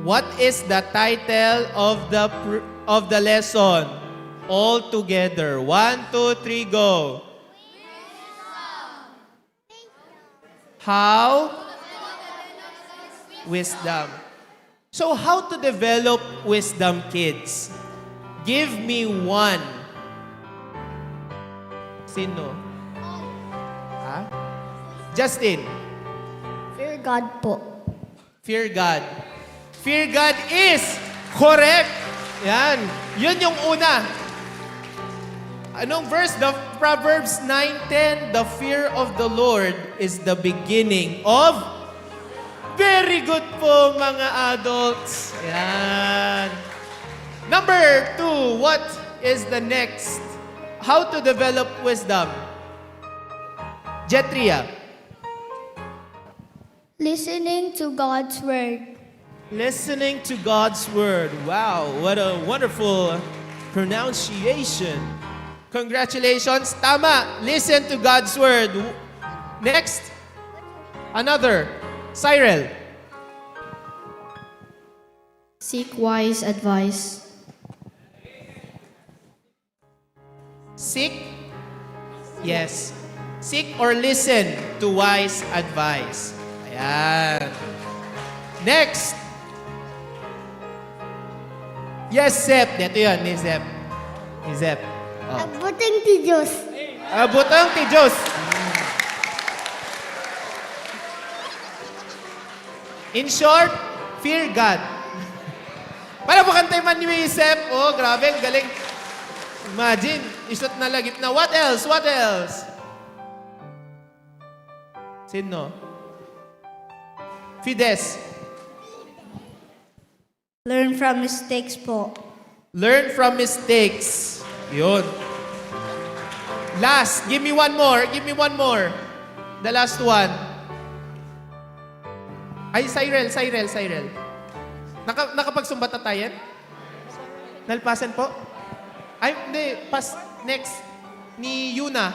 What is the title of the lesson? All together. 1, 2, 3, go. How? Wisdom. So, how to develop wisdom, kids? Give me one. Sino? Ha? Justin. Fear God po. Fear God. Fear God is correct. Yan. Yun yung una. Anong verse? The Proverbs 9:10. The fear of the Lord is the beginning of... Very good po, mga adults. Yan. Number 2, what is the next? How to develop wisdom? Jetria. Listening to God's Word. Listening to God's Word. Wow, what a wonderful pronunciation. Congratulations. Tama. Listen to God's Word. Next. Another. Cyril. Seek wise advice. Seek? Yes. Seek or listen to wise advice. Ayan. Next. Yes, Zep. Dito yun, ni Zep. Ni Zep. Oh. Abutang ti Diyos. Abutang ti Diyos. In short, fear God. Para po kantay man ni Zep. Oh, grabe, ang galing. Imagine, isot na lagip na. What else? What else? Sino? Fides. Learn from mistakes po. Learn from mistakes. Yun. Last, give me one more. Give me one more. The last one. Ay, Cyril. Nakapagsumbat na tayo? Nalpasan po? Ay, hindi. Next. Ni Yuna.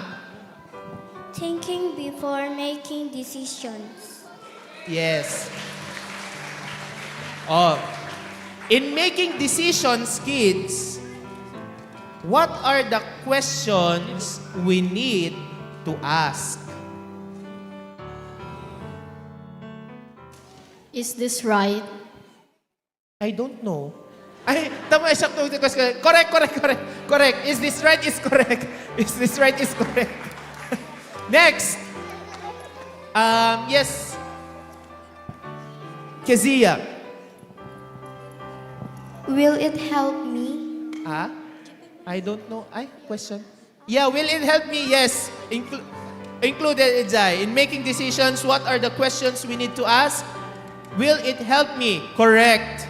Thinking before making decisions. Yes. Oh. In making decisions, kids, what are the questions we need to ask? Is this right? I don't know. Ay, tama, sakto. Correct. Is this right? Is correct. Is this right? Is correct. Next. Yes. Kezia. Will it help me? I don't know. Question. Yeah, will it help me? Yes. Included, Ijay. In making decisions, what are the questions we need to ask? Will it help me? Correct.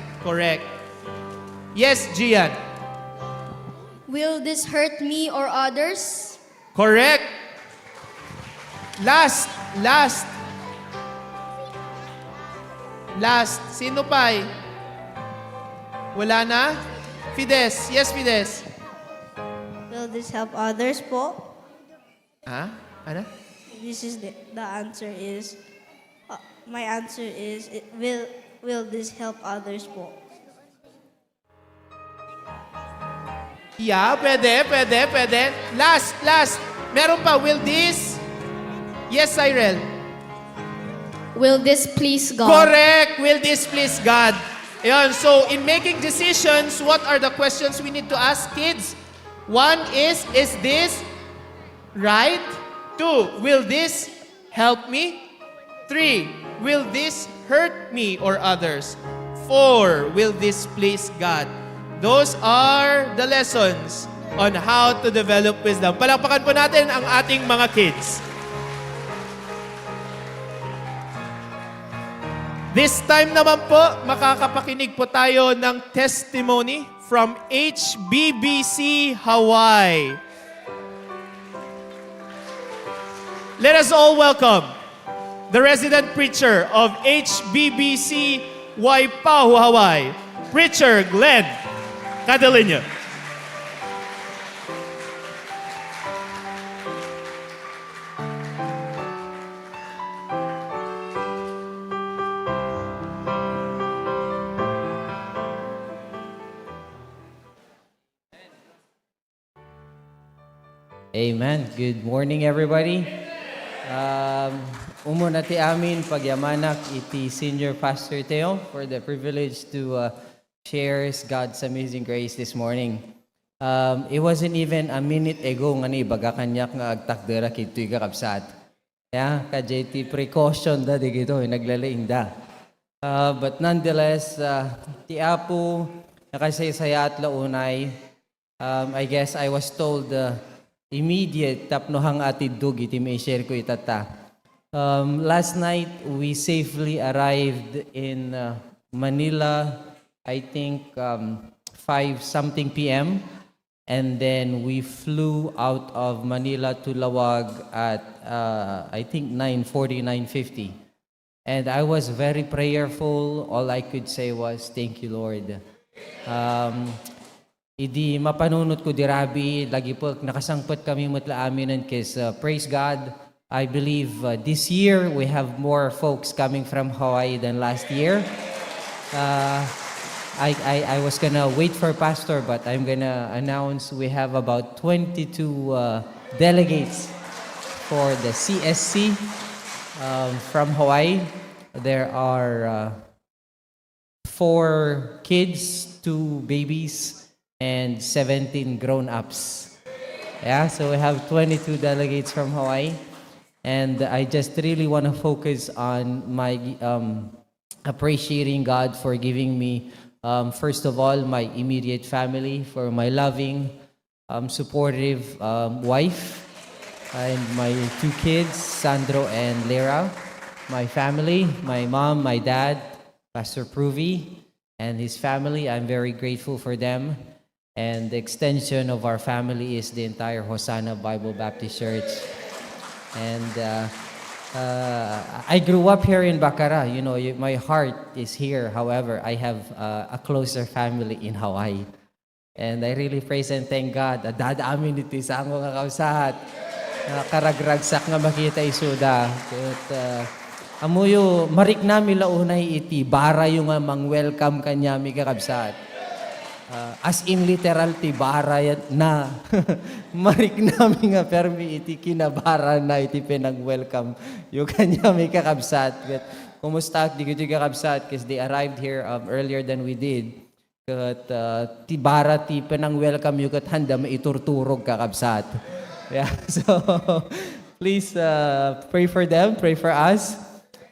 Yes, Gian. Will this hurt me or others? Correct. Last. Sino pa? Wala na? Fides. Yes, Fides. Will this help others po? Ano? The answer is My answer is, will this help others po? Yeah, pwede. Last. Meron pa, will this? Yes, Cyril. Will this please God? Correct. Will this please God? Ayan, so in making decisions, what are the questions we need to ask kids? One is this right? Two, will this help me? Three, will this hurt me or others? Four, will this please God? Those are the lessons on how to develop wisdom. Palakpakan po natin ang ating mga kids. This time naman po, makakapakinig po tayo ng testimony from HBBC Hawaii. Let us all welcome the resident preacher of HBBC Waipahu, Hawaii, Preacher Glenn Cadaleño. Amen. Good morning, everybody. Umuna ti amin pagyamanak iti Senior Pastor Teo for the privilege to share God's amazing grace this morning. It wasn't even a minute ago nga ni baga kanyak nga agtakdera kito'y kakabsat. Yeah, ka-JT precaution da di gito, naglalaing da. But nonetheless, ti Apo nakasaysaya at launay, I guess I was told immediate tapnohang atidug iti may share ko itata. Last night, we safely arrived in Manila, I think 5-something p.m. And then we flew out of Manila to Lawag at I think 9:40, 9:50. And I was very prayerful. All I could say was, thank you, Lord. Idi mapanunot ko dirabi, lagi po nakasangpot kami mutla amin and praise God. I believe this year we have more folks coming from Hawaii than last year. I was gonna wait for Pastor, but I'm gonna announce we have about 22 delegates for the CSC from Hawaii. There are 4 kids, 2 babies, and 17 grown-ups. Yeah, so we have 22 delegates from Hawaii. And I just really want to focus on my appreciating God for giving me, first of all, my immediate family, for my loving, supportive wife, and my 2 kids, Sandro and Lera, my family, my mom, my dad, Pastor Pruvi, and his family. I'm very grateful for them. And the extension of our family is the entire Hosanna Bible Baptist Church. And I grew up here in Bacara. You know, my heart is here. However, I have a closer family in Hawaii. And I really praise and thank God. Dad-amin iti sa ang mga kausahat. Karagragsak nga makita isuda. Amuyo, marik nami launay iti. Bara yung mang welcome kanya mi kakabsat. As in literal ti bara na marik namin nga permi iti kinabara na iti pinag-welcome yung kanya may kakabsat. But kumusta di ko kakabsat because they arrived here earlier than we did. Kat ti bara ti pinang-welcome yung kat handa maiturturog kakabsat. Yeah, so please pray for them, pray for us.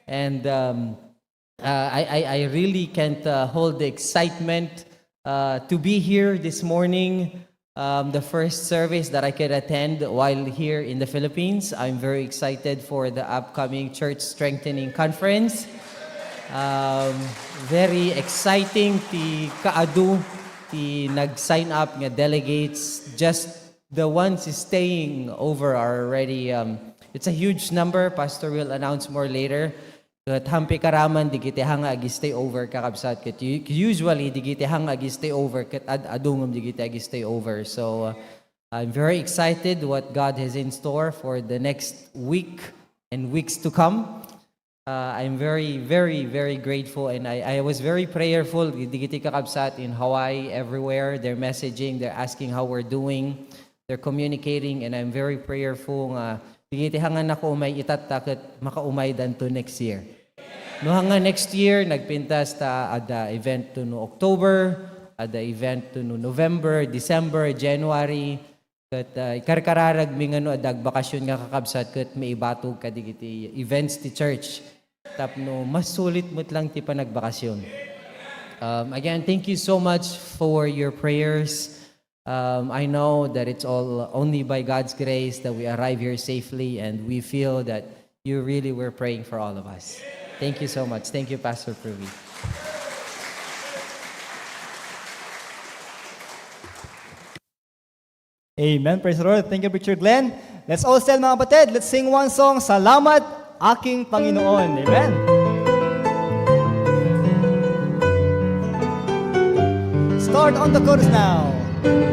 And I really can't hold the excitement to be here this morning, the first service that I could attend while here in the Philippines. I'm very excited for the upcoming Church Strengthening Conference. Very exciting ti kaadu, ti nag-sign up nga delegates. Just the ones staying over are already, it's a huge number. Pastor will announce more later. Kat hampi karaman di kiti hanga agi stay over kakabsat kat usually di kiti hanga agi stay over kat adungom di kiti agi stay over. So I'm very excited what God has in store for the next week and weeks to come. I'm very, very, very grateful, and I was very prayerful. Digiti kakabsat in Hawaii, everywhere. They're messaging, they're asking how we're doing, they're communicating, and I'm very prayerful nga digiti hangan ako umay itatakot makaumay dan to next year. No hanga next year, nagpintas ta ada event to no October, ada event to no November, December, January. Kat ikarkararag mi ngano adag bakasyon nga kakabsat kat may ibatog kadigiti events ti church. Tapno mas sulit mo't lang ti panagbakasyon. Again, thank you so much for your prayers. I know that it's all only by God's grace that we arrive here safely, and we feel that you really were praying for all of us. Thank you so much. Thank you, Pastor Pruvi. Amen. Praise the Lord. Thank you, Preacher Glenn. Let's all stand, mga kapatid. Let's sing one song, Salamat, Aking Panginoon. Amen. Start on the chorus now.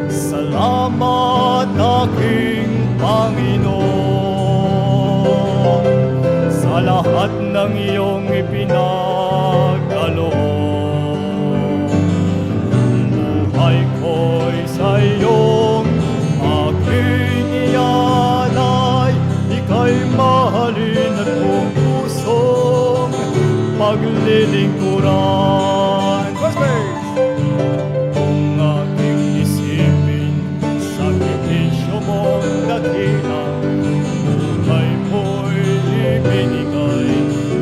Salamat aking Panginoon sa lahat ng iyong ipinagkaloob. Buhay ko'y sa iyong aking ialay, ika'y mahalin at buong pusong paglilingkuran. Kung aking isipin, sakripisyo mong dakila, buhay mo'y ibinigay,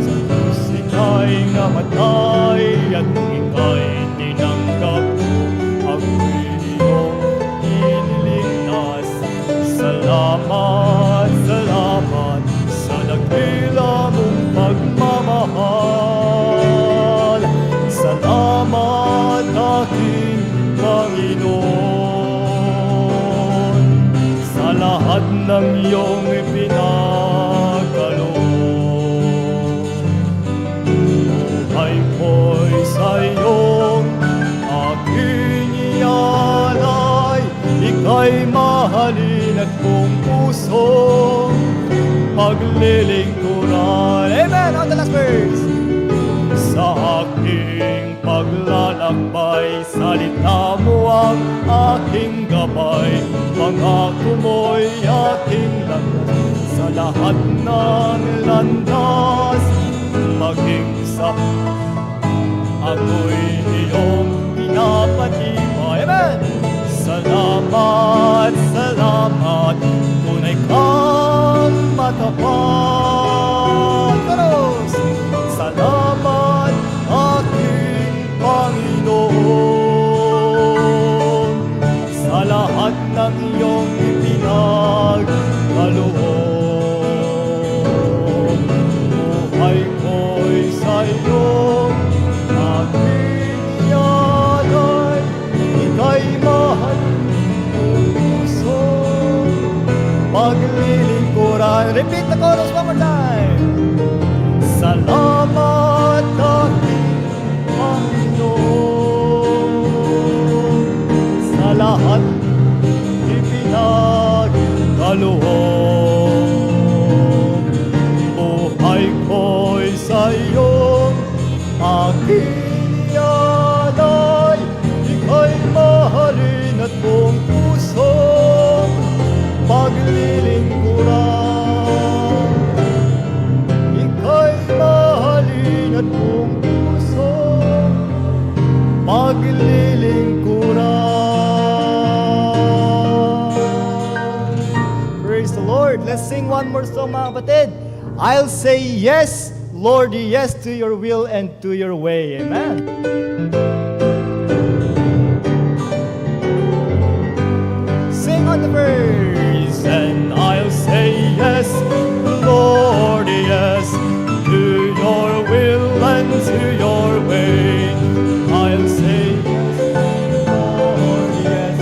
sa Diyos ika'y namatay, at kung ika'y tinanggap mo, ako'y iyong iniligtas. Salamat, salamat sa dakila mong pagmamahal. Salamat aking Panginoon sa lahat ng iyong ipinagkaloob. Buhay ko'y sa iyong aking ialay, ika'y mahalin at buong pusong paglilingkuran. Amen. On the last verse. Sa aking paglalakbay, salita mo ang aking gabay, pangako mo'y aking landas, sa lahat ng landas, maging sa ako'y iyong pinapatibay. Amen! Salamat, salamat, tunay kang matapat. Todos! Salamat, aking Panginoon, sa lahat ng iyong ipinagkaloob. Buhay ko'y sa iyong aking ialay, ika'y mahal ng puso, paglilingkuran. Repeat the chorus one more time. Salamat aking Panginoon sa lahat ipinagkaloob. Buhay ko'y sa iyong aking ialay, ika'y mahalin at buong pusong paglilingkuran. Ika'y mahalin at buong puso paglilingkuran. Praise the Lord. Let's sing one more song, mga kapatid. I'll say yes, Lord, yes to your will and to your way. Amen. Sing on the verse. And I'll say yes, Lord, yes, to your will and to your way. I'll say yes, Lord, yes,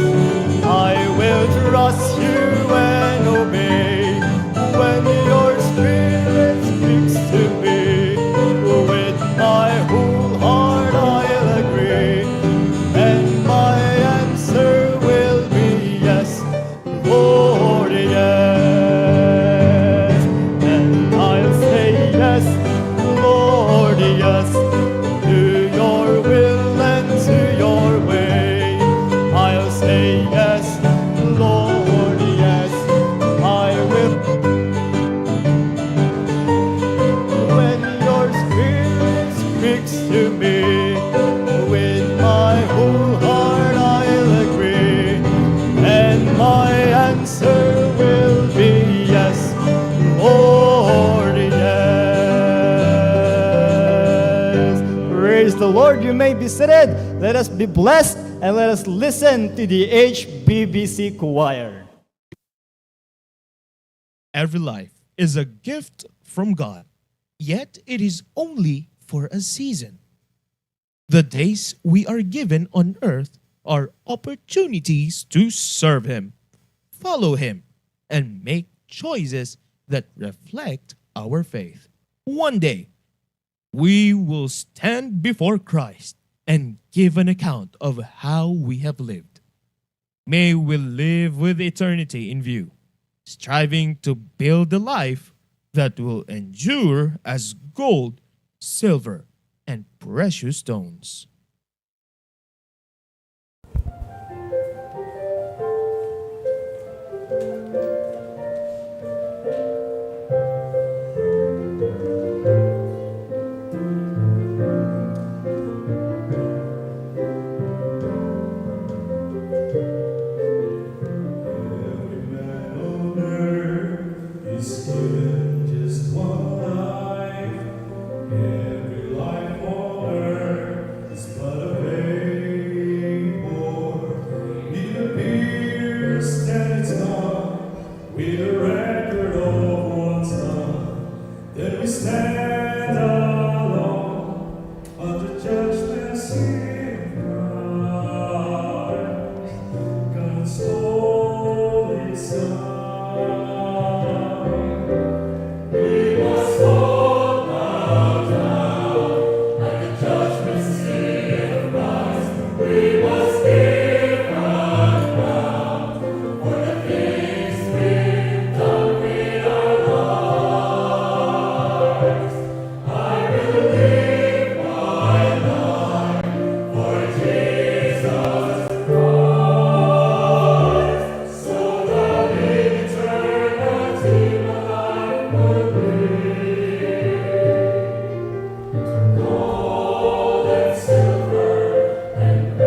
I will trust you and obey. When your spirit speaks to me, with my whole heart I'll agree. Lord. You may be seated. Let us be blessed and let us listen to the HBBC choir. Every life is a gift from God, yet it is only for a season. The days we are given on earth are opportunities to serve Him, follow Him, and make choices that reflect our faith. One day, we will stand before Christ and give an account of how we have lived. May we live with eternity in view, striving to build a life that will endure as gold, silver, and precious stones. Is given just one life. Every life on earth is but a vapor. It appears that it's not with a record of what's done. Then we stand alone on the judgment seat of Christ, God's holy Son. Silver and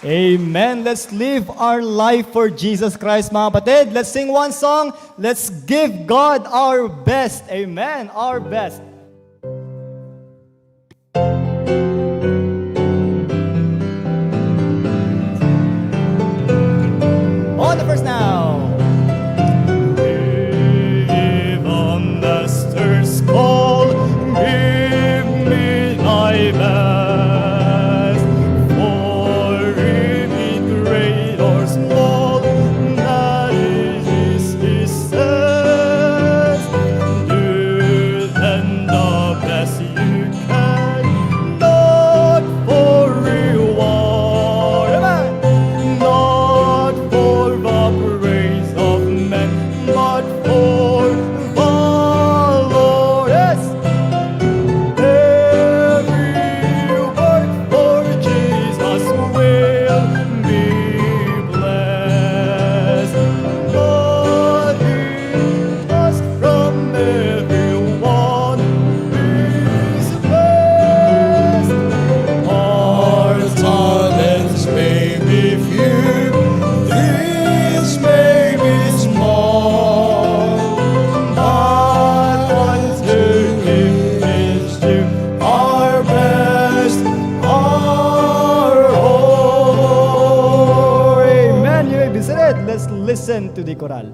Amen. Let's live our life for Jesus Christ, mga kapatid. Let's sing one song. Let's give God our best. Amen. Our best. On the first now. Give a master's call, give me thy best. For if it great or small, that is his says. Do then the best you can, not for reward, not for the praise of men, but for the Lord. Yes. Every work for Jesus will be blessed. But he must from everyone is best. Our talents may be few, these may be small, but unto him is due our best, our all. Amen. You may be seated. Let's listen to the choral.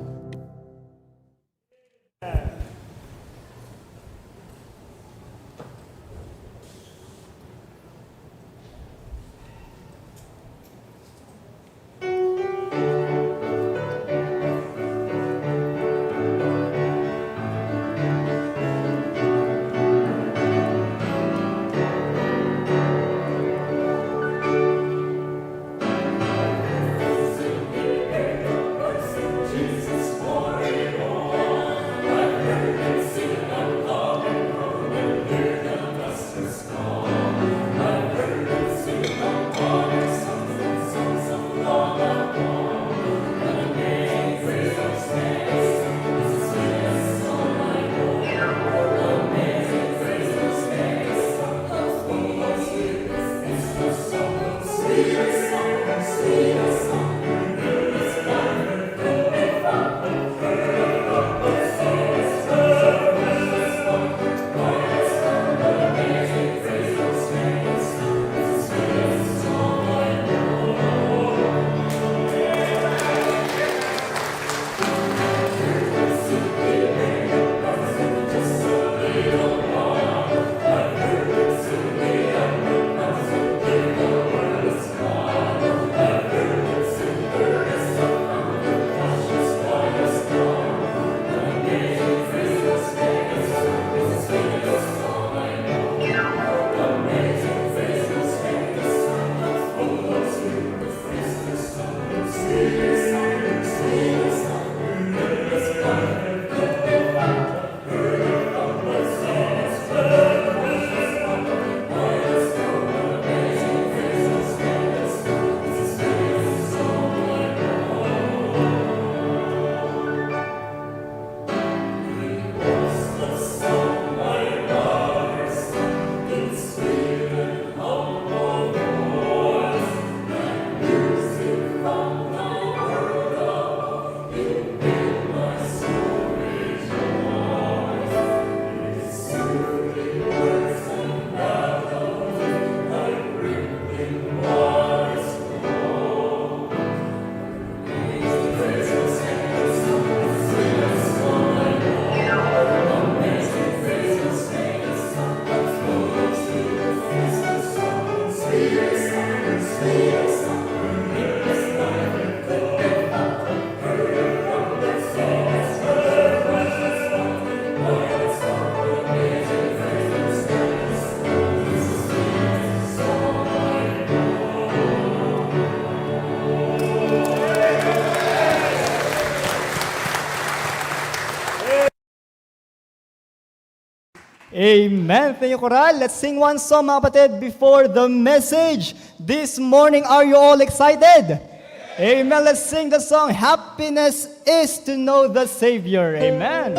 Amen. Thank you, Coral. Let's sing one song, mga kapatid, before the message. This morning, are you all excited? Amen. Let's sing the song, Happiness is to Know the Savior. Amen.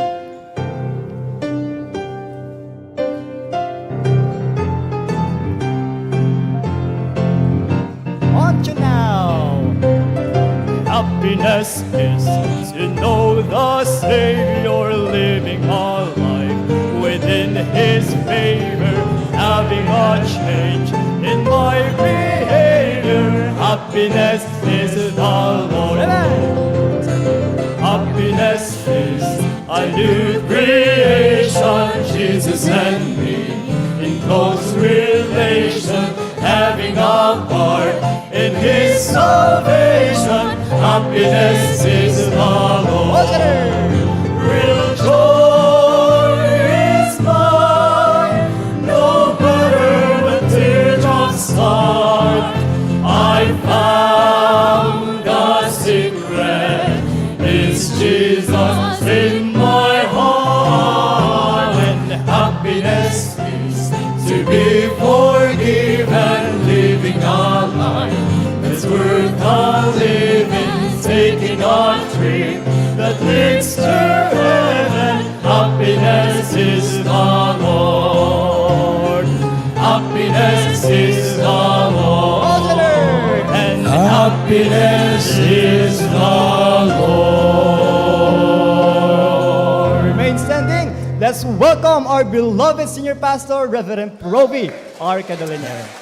On to now. Happiness is to know the Savior, living a life within His favor, having a change in my behavior. Happiness is the Lord. Happiness is a new creation, Jesus and me in close relation, having a part in His salvation. Happiness is the Lord. Real joy is mine, no matter what teardrops start. I found the secret is Jesus in my heart, and happiness is to be forgiven, living a life that's worth a living, taking a trip that leads to heaven. Happiness is the Lord. Happiness is the Lord. And happiness is the Lord. Remain standing. Let's welcome our beloved senior pastor, Reverend Roby R. Cadalena.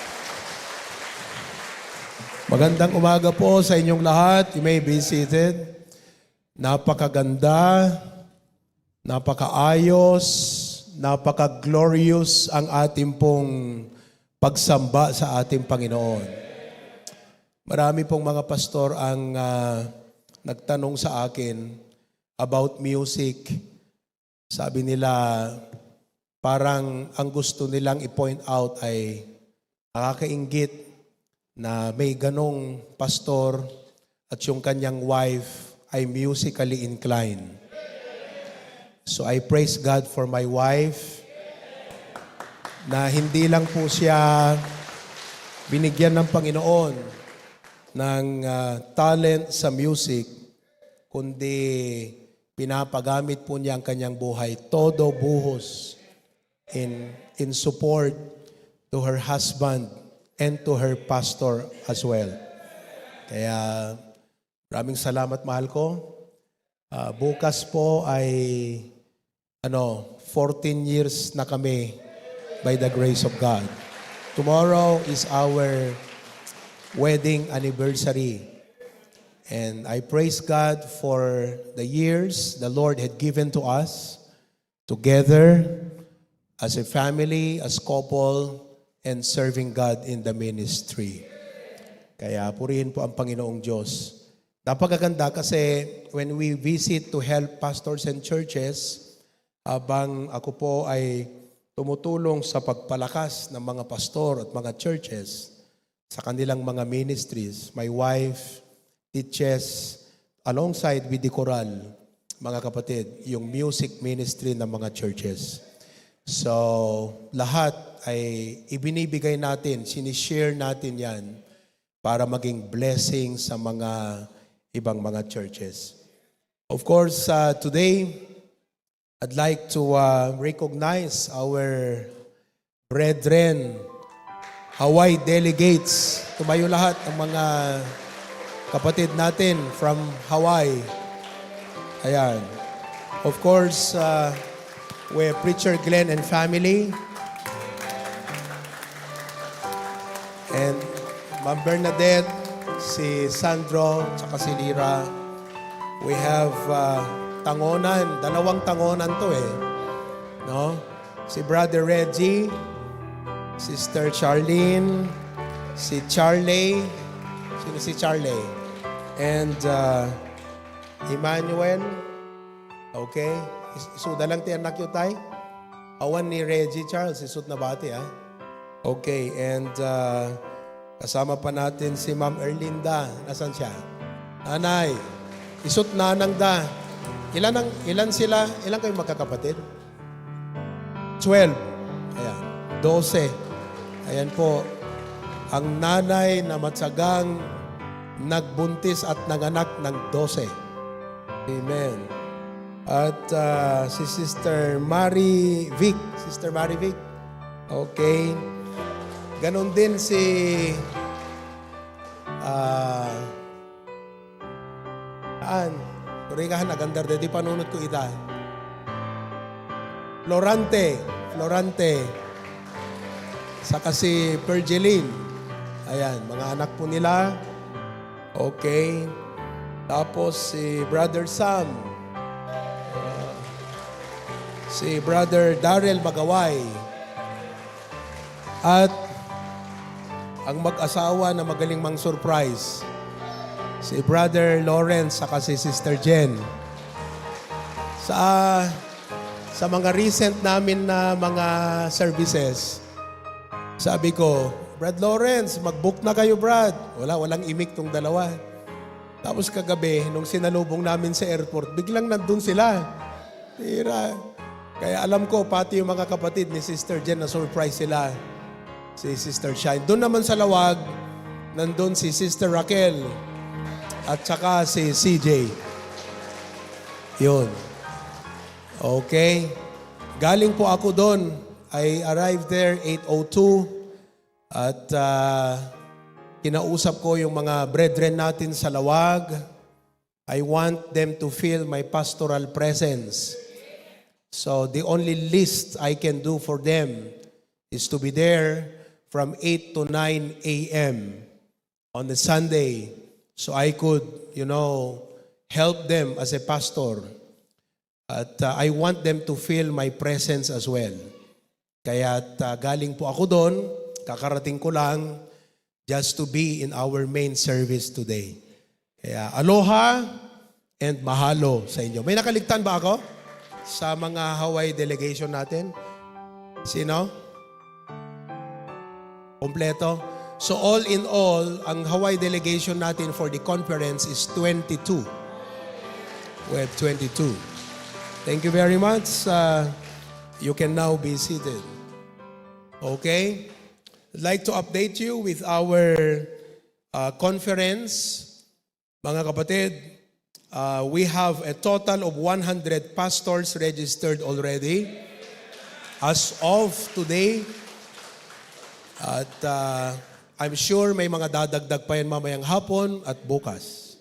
Magandang umaga po sa inyong lahat. You may be seated. Napakaganda, napakaayos, napaka-glorious ang ating pong pagsamba sa ating Panginoon. Marami pong mga pastor ang nagtanong sa akin about music. Sabi nila, parang ang gusto nilang i-point out ay nakakainggit na may ganong pastor at yung kanyang wife ay musically inclined. So I praise God for my wife na hindi lang po siya binigyan ng Panginoon ng talent sa music, kundi pinapagamit po niya ang kanyang buhay, todo buhos in support to her husband and to her pastor as well. Kaya maraming salamat, mahal ko. Bukas po ay 14 years na kami by the grace of God. Tomorrow is our wedding anniversary. And I praise God for the years the Lord had given to us together as a family, as couple, and serving God in the ministry. Kaya purihin po ang Panginoong Diyos. Napakaganda kasi when we visit to help pastors and churches, habang ako po ay tumutulong sa pagpalakas ng mga pastor at mga churches sa kanilang mga ministries, my wife teaches alongside with the choral, mga kapatid, yung music ministry ng mga churches. So, lahat ay ibinibigay natin, sinishare natin yan para maging blessing sa mga ibang mga churches. Of course, today, I'd like to recognize our brethren, Hawaii delegates. Tumayo lahat ang mga kapatid natin from Hawaii. Ayan. Of course, we're Preacher Glenn and family. And Ma'am Bernadette, si Sandro, tsaka si Lira. We have Tangonan. Dalawang Tangonan to eh. No? Si Brother Reggie, Sister Charlene, si Charlie. Sino si Charlie? And Emmanuel. Okay. Isuda lang ti anak yun tay. Awan ni Reggie Charles. Isut na bati ha. Okay. And kasama pa natin si Ma'am Erlinda. Nasaan siya? Nanay. Isut nanang da. Ilan sila? Ilan kayong magkakapatid? 12. Ayan. 12. Ayan po, ang nanay na matsagang nagbuntis at nanganak ng 12. Amen. At si Sister Mary Vic. Sister Mary Vic. Okay. Ganon din si An, kurikahan agandar de di panunod ko ita. Florante. Saka si Pergeline. Ayan, mga anak po nila. Okay. Tapos si Brother Sam. Si Brother Darrell Magaway. At ang mag-asawa na magaling mang surprise. Si Brother Lawrence saka si Sister Jen. Sa mga recent namin na mga services, sabi ko, Brad Lawrence, mag-book na kayo, Brad. Walang imik tong dalawa. Tapos kagabi, nung sinalubong namin sa airport, biglang nandun sila. Tira. Kaya alam ko, pati yung mga kapatid ni Sister Jen na surprise sila. Si Sister Shine. Doon naman sa Lawag, nandun si Sister Raquel at saka si CJ. Yun. Okay. Galing po ako doon. I arrived there 8:02 at kinausap ko yung mga brethren natin sa Lawag. I want them to feel my pastoral presence. So the only least I can do for them is to be there from 8 to 9 a.m. on the Sunday so I could, help them as a pastor. At I want them to feel my presence as well. Kaya galing po ako doon, kakarating ko lang just to be in our main service today. Kaya aloha and mahalo sa inyo. May nakaligtan ba ako sa mga Hawaii delegation natin? Sino? Kompleto? So all in all, ang Hawaii delegation natin for the conference is 22. We have 22. Thank you very much. You can now be seated. Okay? I'd like to update you with our conference. Mga kapatid, we have a total of 100 pastors registered already as of today. At I'm sure may mga dadagdag pa yan mamayang hapon at bukas.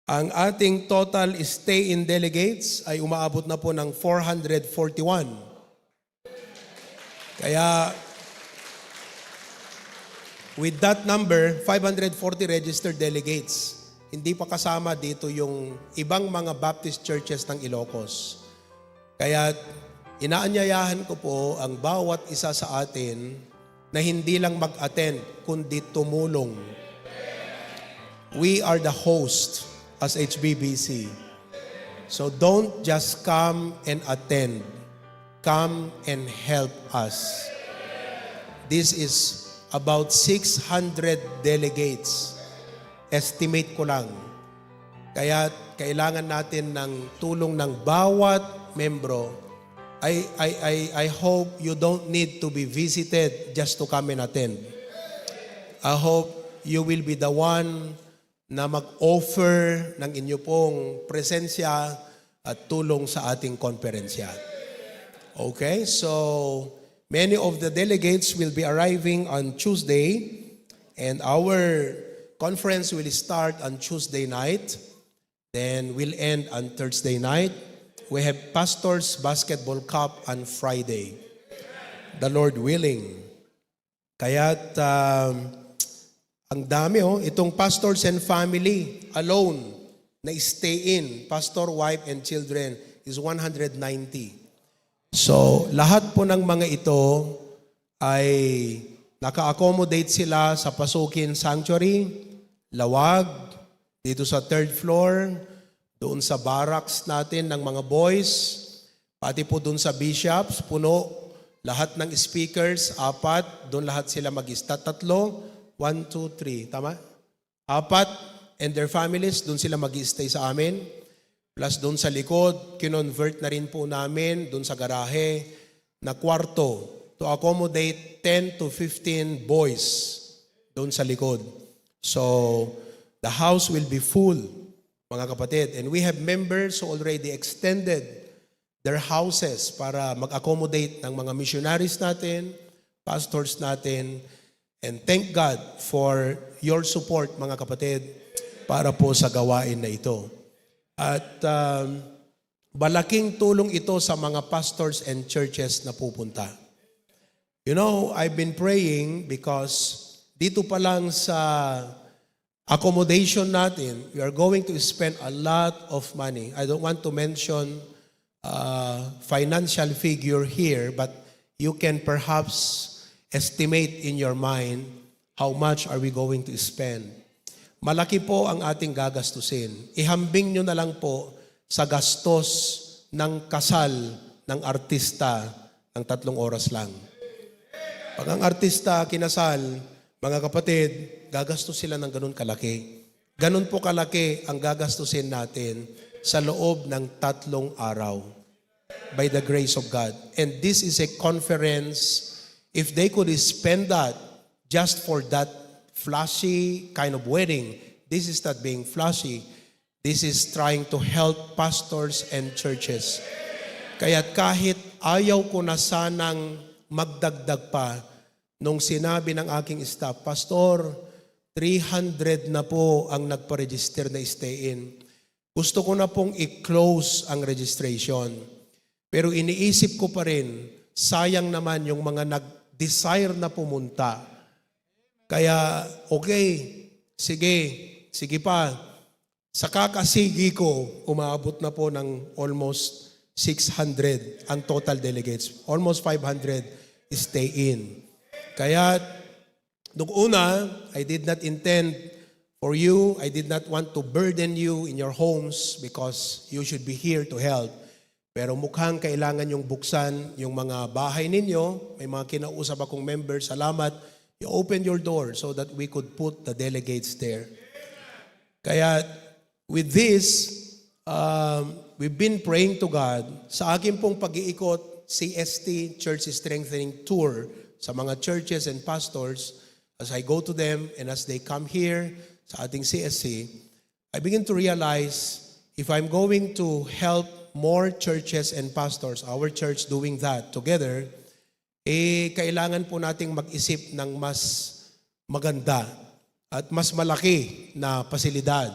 Ang ating total stay-in delegates ay umaabot na po ng 441. Kaya with that number, 540 registered delegates. Hindi pa kasama dito yung ibang mga Baptist churches ng Ilocos. Kaya inaanyayahan ko po ang bawat isa sa atin na hindi lang mag-attend, kundi tumulong. We are the host as HBBC. So don't just come and attend. Come and help us. This is about 600 delegates. Estimate ko lang. Kaya kailangan natin ng tulong ng bawat membro. I hope you don't need to be visited just to come and attend. I hope you will be the one na mag-offer ng inyo pong presensya at tulong sa ating konferensya. Okay, so many of the delegates will be arriving on Tuesday and our conference will start on Tuesday night, then will end on Thursday night. We have Pastors Basketball Cup on Friday. The Lord willing. Kaya't ang dami itong pastors and family alone na stay in, pastor, wife, and children is 190. So lahat po ng mga ito ay naka-accommodate sila sa Pasukin Sanctuary, Lawag, dito sa 3rd floor, doon sa barracks natin ng mga boys, pati po doon sa bishops, puno, lahat ng speakers, 4, doon lahat sila mag-ista, 3, 1, 2, 3, tama? 4, and their families, doon sila mag-stay sa amin. Plus doon sa likod, kinonvert na rin po namin, doon sa garahe, na kwarto to accommodate 10 to 15 boys doon sa likod. So, the house will be full, mga kapatid. And we have members who already extended their houses para mag-accommodate ng mga missionaries natin, pastors natin. And thank God for your support, mga kapatid, para po sa gawain na ito. At malaking tulong ito sa mga pastors and churches na pupunta. You know, I've been praying because dito pa lang sa accommodation natin, we are going to spend a lot of money. I don't want to mention financial figure here, but you can perhaps estimate in your mind how much are we going to spend. Malaki po ang ating gagastusin. Ihambing nyo na lang po sa gastos ng kasal ng artista ng 3 oras lang. Pag ang artista kinasal, mga kapatid, gagastos sila ng ganun kalaki. Ganun po kalaki ang gagastusin natin sa loob ng 3 araw by the grace of God. And this is a conference, if they could spend that just for that flashy kind of wedding, this is not being flashy. This is trying to help pastors and churches. Kaya kahit ayaw ko na sanang magdagdag pa, nung sinabi ng aking staff, Pastor, 300 na po ang nagpa-register na stay-in. Gusto ko na pong i-close ang registration. Pero iniisip ko pa rin, sayang naman yung mga nag-desire na pumunta. Kaya, okay, sige pa. Sa kakasigi ko, umaabot na po ng almost 600 ang total delegates. Almost 500 stay-in. Kaya, nung una, I did not intend for you, I did not want to burden you in your homes because you should be here to help. Pero mukhang kailangan yung buksan yung mga bahay ninyo. May mga kinausap akong members. Salamat. You opened your door so that we could put the delegates there. Kaya, with this, we've been praying to God. Sa akin pong pag-iikot, CST, Church Strengthening Tour, sa mga churches and pastors, as I go to them and as they come here sa ating CSC, I begin to realize if I'm going to help more churches and pastors, our church doing that together, kailangan po nating mag-isip ng mas maganda at mas malaki na pasilidad.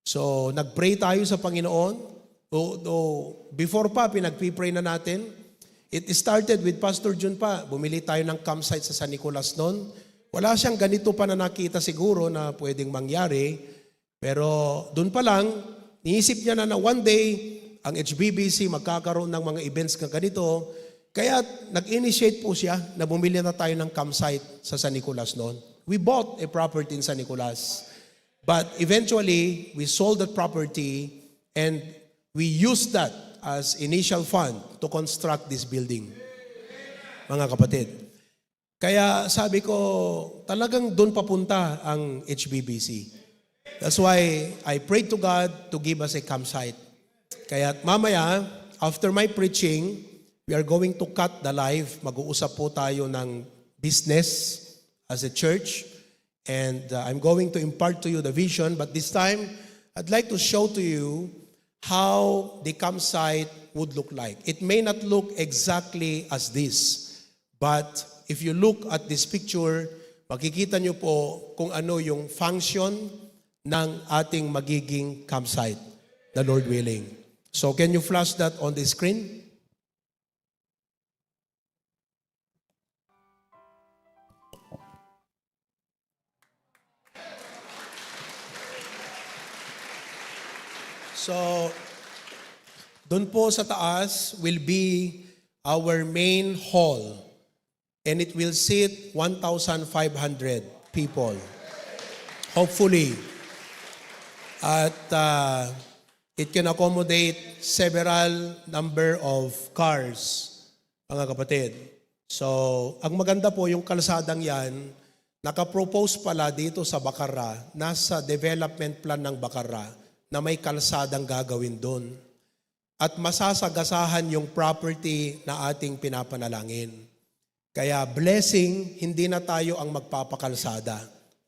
So, nag-pray tayo sa Panginoon. Before pa, pinag-pray na natin. It started with Pastor Jun pa. Bumili tayo ng campsite sa San Nicolas noon. Wala siyang ganito pa na nakita siguro na pwedeng mangyari. Pero doon pa lang, niisip niya na one day, ang HBBC magkakaroon ng mga events na ganito. Kaya nag-initiate po siya na bumili na tayo ng campsite sa San Nicolas noon. We bought a property in San Nicolas. But eventually, we sold that property and we used that as initial fund to construct this building. Mga kapatid. Kaya sabi ko, talagang doon papunta ang HBBC. That's why I prayed to God to give us a campsite. Kaya mamaya, after my preaching, we are going to cut the live. Mag-uusap po tayo ng business as a church. And I'm going to impart to you the vision. But this time, I'd like to show to you how the campsite would look like. It may not look exactly as this, but if you look at this picture, makikita nyo po kung ano yung function ng ating magiging campsite, the Lord willing. So can you flash that on the screen? So, doon po sa taas will be our main hall. And it will seat 1,500 people. Hopefully. At it can accommodate several number of cars, mga kapatid. So, ang maganda po yung kalsadang yan, nakapropose pala dito sa Bacarra, nasa development plan ng Bacarra, na may kalsadang gagawin doon. At masasagasahan yung property na ating pinapanalangin. Kaya blessing, hindi na tayo ang magpapakalsada.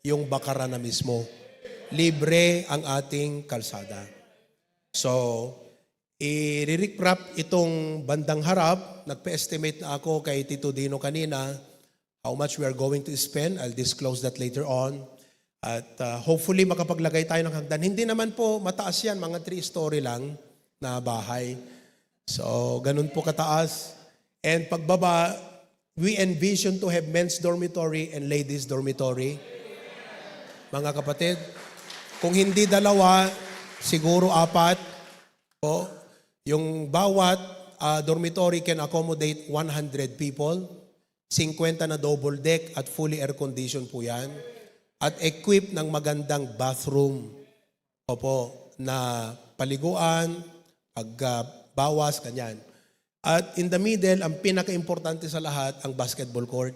Yung Bacarra na mismo. Libre ang ating kalsada. So, i-recap itong bandang harap. Nagpa-estimate na ako kay Tito Dino kanina how much we are going to spend. I'll disclose that later on. At hopefully makapaglagay tayo ng hagdan. Hindi naman po mataas yan, mga 3-story lang na bahay. So, ganun po kataas. And pagbaba, we envision to have men's dormitory and ladies dormitory. Mga kapatid, kung hindi 2, siguro 4 po. Yung bawat dormitory can accommodate 100 people. 50 na double deck at fully air condition po yan. At equip ng magandang bathroom. Opo, na paliguan, pagbawas, kanyan. At in the middle, ang pinaka-importante sa lahat, ang basketball court.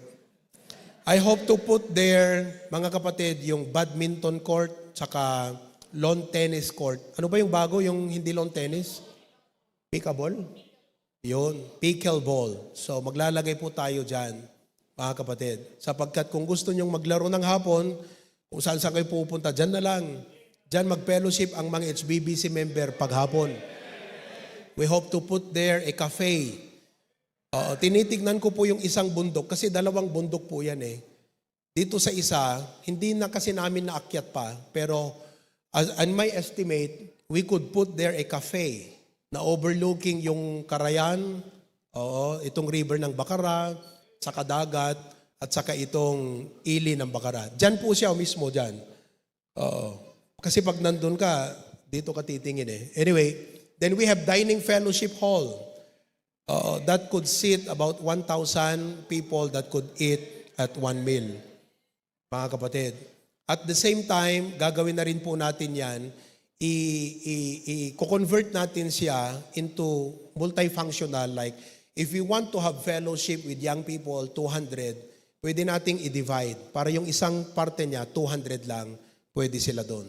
I hope to put there, mga kapatid, yung badminton court, tsaka lawn tennis court. Ano ba yung bago, yung hindi lawn tennis? Pickleball? Yun, pickleball. So maglalagay po tayo dyan, mga kapatid. Sapagkat kung gusto nyong maglaro ng hapon, kung saan kayo pupunta, dyan na lang. Dyan mag-fellowship ang mga HBBC member paghapon. We hope to put there a cafe. Tinitignan ko po yung isang bundok kasi 2 bundok po yan eh. Dito sa isa, hindi na kasi namin naakyat pa. Pero on my estimate, we could put there a cafe na overlooking yung Karayan, itong river ng Bacara, saka dagat, at saka itong ili ng Bacara. Diyan po siya mismo, diyan. Kasi pag nandun ka, dito ka titingin eh. Anyway, then we have dining fellowship hall. That could seat about 1,000 people that could eat at one meal. Mga kapatid. At the same time, gagawin na rin po natin yan, i-convert natin siya into multifunctional. Like, if we want to have fellowship with young people, 200, pwede nating i-divide. Para yung isang parte niya, 200 lang, pwede sila doon.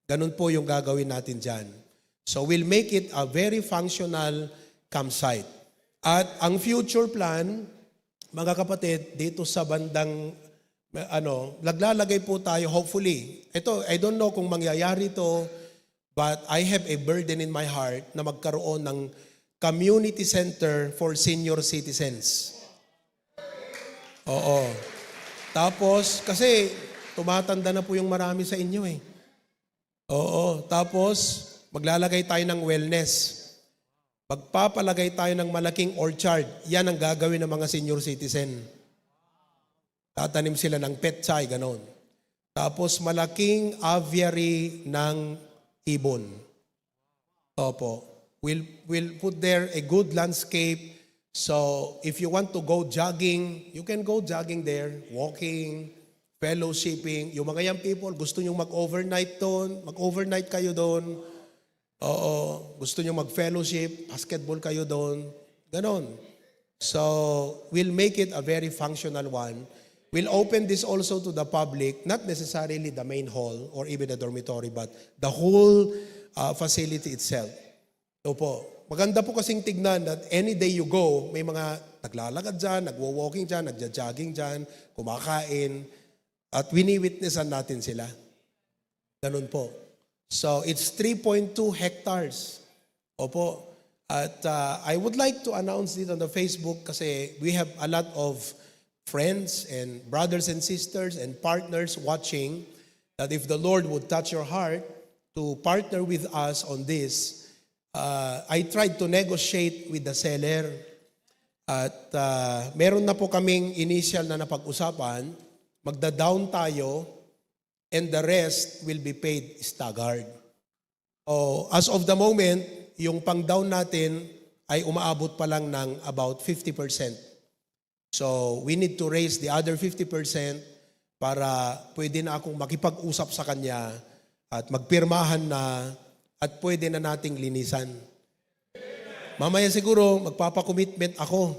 Ganun po yung gagawin natin dyan. So we'll make it a very functional campsite. At ang future plan, mga kapatid, dito sa bandang, naglalagay po tayo, hopefully. Ito, I don't know kung mangyayari to, but I have a burden in my heart na magkaroon ng community center for senior citizens. Oo. Tapos, kasi tumatanda na po yung marami sa inyo eh. Oo. Tapos, maglalagay tayo ng wellness. Magpapalagay tayo ng malaking orchard. Yan ang gagawin ng mga senior citizen. Tatanim sila ng petsay, ganon. Tapos, malaking aviary ng ibon. Opo. We'll put there a good landscape. So, if you want to go jogging, you can go jogging there, walking, fellowshipping. Yung mga young people, gusto nyo mag-overnight doon, mag-overnight kayo doon. Oo, gusto nyo mag-fellowship, basketball kayo doon. Ganon. So, we'll make it a very functional one. We'll open this also to the public, not necessarily the main hall or even the dormitory, but the whole facility itself. Opo. Maganda po kasing tignan that any day you go, may mga naglalakad dyan, nagwo-walking dyan, nagja-jogging dyan, kumakain, at wini-witnessan natin sila. Ganun po. So, it's 3.2 hectares. Opo. At I would like to announce it on the Facebook kasi we have a lot of friends and brothers and sisters and partners watching that if the Lord would touch your heart to partner with us on this, I tried to negotiate with the seller at meron na po kaming initial na napag-usapan, magda-down tayo and the rest will be paid staggered. As of the moment, yung pang-down natin ay umaabot pa lang ng about 50%. So we need to raise the other 50% para pwede na akong makipag-usap sa kanya at magpirmahan na at pwede na nating linisan. Mamaya siguro, magpapa-commitment ako.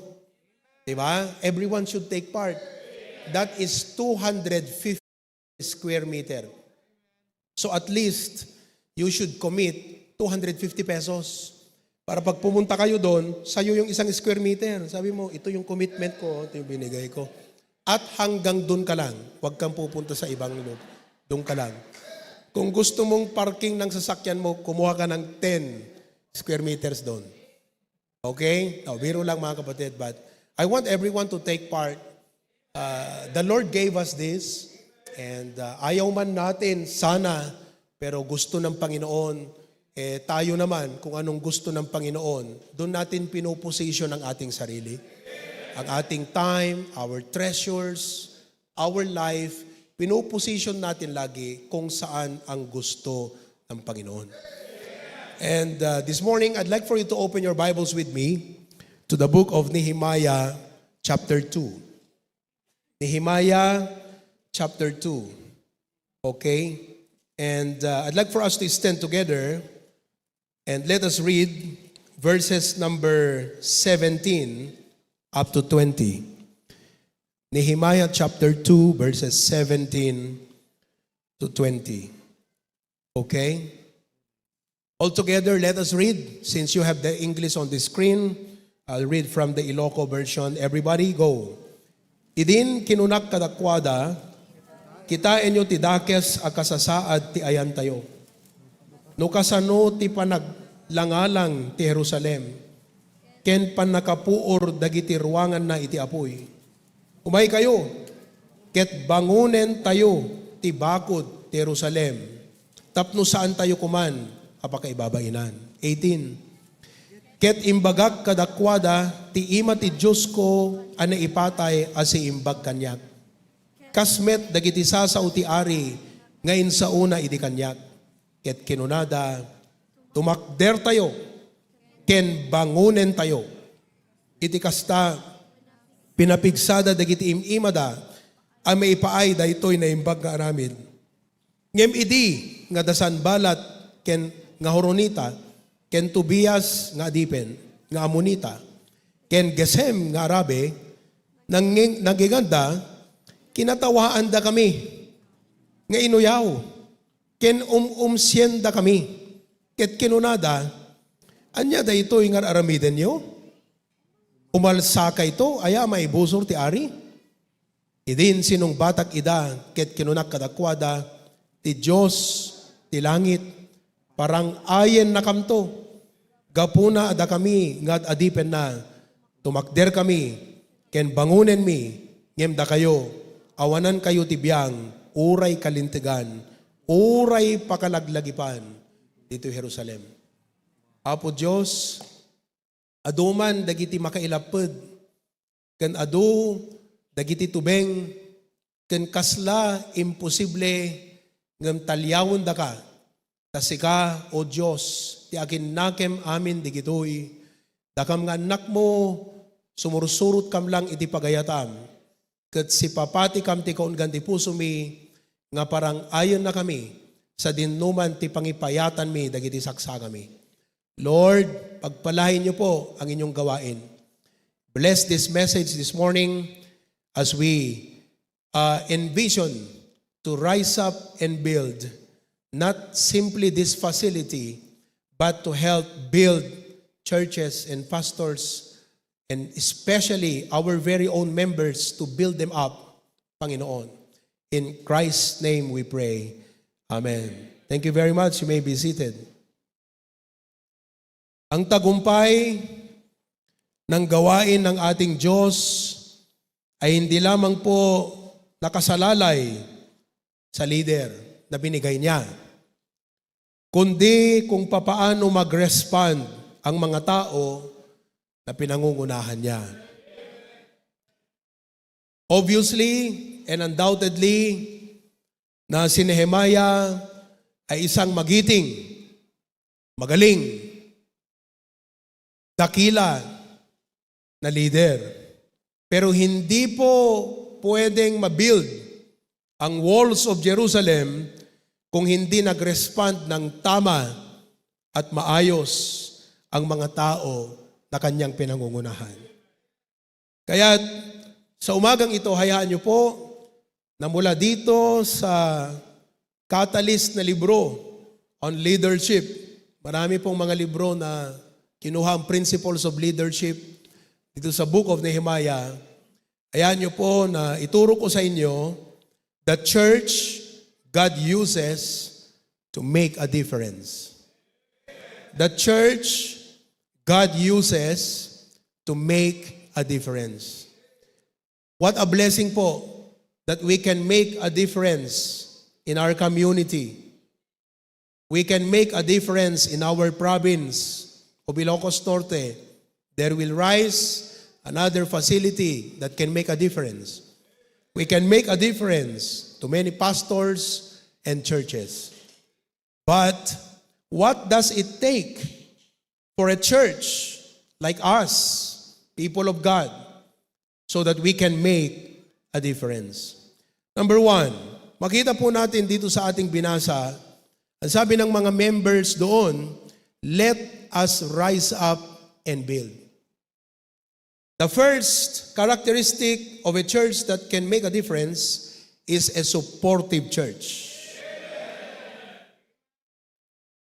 Diba? Everyone should take part. That is 250 square meter. So at least, you should commit 250 pesos. Para pag pumunta kayo doon, sa'yo yung isang square meter. Sabi mo, ito yung commitment ko, ito yung binigay ko. At hanggang doon ka lang. Huwag kang pupunta sa ibang lugar. Doon ka lang. Kung gusto mong parking ng sasakyan mo, kumuha ka ng 10 square meters doon. Okay? Biro lang mga kapatid, but I want everyone to take part. The Lord gave us this, And ayaw man natin, sana, pero gusto ng Panginoon, tayo naman, kung anong gusto ng Panginoon, doon natin pinoposition ang ating sarili. Ang ating time, our treasures, our life, pinoposition natin lagi kung saan ang gusto ng Panginoon. And this morning, I'd like for you to open your Bibles with me to the book of Nehemiah, chapter 2. Nehemiah, chapter 2. Okay? And I'd like for us to stand together and let us read verses number 17 up to 20. Nehemiah chapter 2, verses 17 to 20. Okay? All together, let us read. Since you have the English on the screen, I'll read from the Ilocos version. Everybody, go. Idin kinunak kadakwada, kita enyo ti dakes a kasasaad ti ayan tayo. No kasano ti panaglangalang ti Jerusalem, ken panakapuor dagiti ruangan na iti apoy. Umay kayo, ket bangunen tayo ti bakod ti Jerusalem, tapno saan tayo kuman, apakaibabainan. 18. Ket imbagak kadakwada, ti ima ti Diyos ko, ana ipatay asi imbag kanyak. Kasmet dagiti sasaw ti ari, ngayon sa una iti kanyak. Ket kinunada, tumakder tayo, ken bangunen tayo. Iti kasta, pinapigsada dagiti imada, ang maipaay daytoy na imbag nga aramid. Ngem idi, nga dasan balat, ken nga horonita, ken Tobias nga adipen, nga amonita, ken Gesem nga arabe, nagiganda, kinatawaan da kami, nga inuyaw, ken umsyenda kami, ket kinunada, anya da ito'y nga aramiden nyo? Umalsaka ito, aya maibusor ti ari? Idin sinong batak ida, ket kinunak kadakwada, ti Diyos, ti langit, parang ayen na kamto, gapuna ada kami, ngad adipen na, tumakder kami, ken bangunen mi, ngem da kayo, awanan kayo tibiyang, uray kalintigan, uray pakalaglagipan, dito Jerusalem. Apo Diyos, aduman dagiti makailapod, ken adu dagiti tubeng, ken kasla imposible ngem talyawon da ka, tasika o Diyos, ti akin nakem amin digitoy, dakam nga anak mo, sumursurot kam lang iti pagayatam, ket si papati kam ti kaun ganti puso mi, nga parang ayon na kami sa dinuman ti pangipayatan mi dagiti saksaga mi. Lord, pagpalahin niyo po ang inyong gawain. Bless this message this morning as we envision to rise up and build not simply this facility, but to help build churches and pastors and especially our very own members to build them up, Panginoon. In Christ's name we pray. Amen. Thank you very much. You may be seated. Ang tagumpay ng gawain ng ating Diyos ay hindi lamang po nakasalalay sa leader na binigay niya, kundi kung papaano mag-respond ang mga tao na pinangungunahan niya. Obviously, and undoubtedly, na si Nehemiah ay isang magiting, magaling, dakila na leader. Pero hindi po pwedeng mabuild ang walls of Jerusalem kung hindi nag-respond ng tama at maayos ang mga tao na kanyang pinangungunahan. Kaya sa umagang ito, hayaan niyo po na mula dito sa catalyst na libro on leadership, marami pong mga libro na kinuha ang principles of leadership dito sa book of Nehemiah. Hayaan niyo po na ituro ko sa inyo the church God uses to make a difference. The church God uses to make a difference. What a blessing po that we can make a difference in our community. We can make a difference in our province of Ilocos Norte. There will rise another facility that can make a difference. We can make a difference to many pastors and churches. But what does it take for a church like us, people of God, so that we can make a difference? Number one, makita po natin dito sa ating binasa, ang sabi ng mga members doon, let us rise up and build. The first characteristic of a church that can make a difference is a supportive church.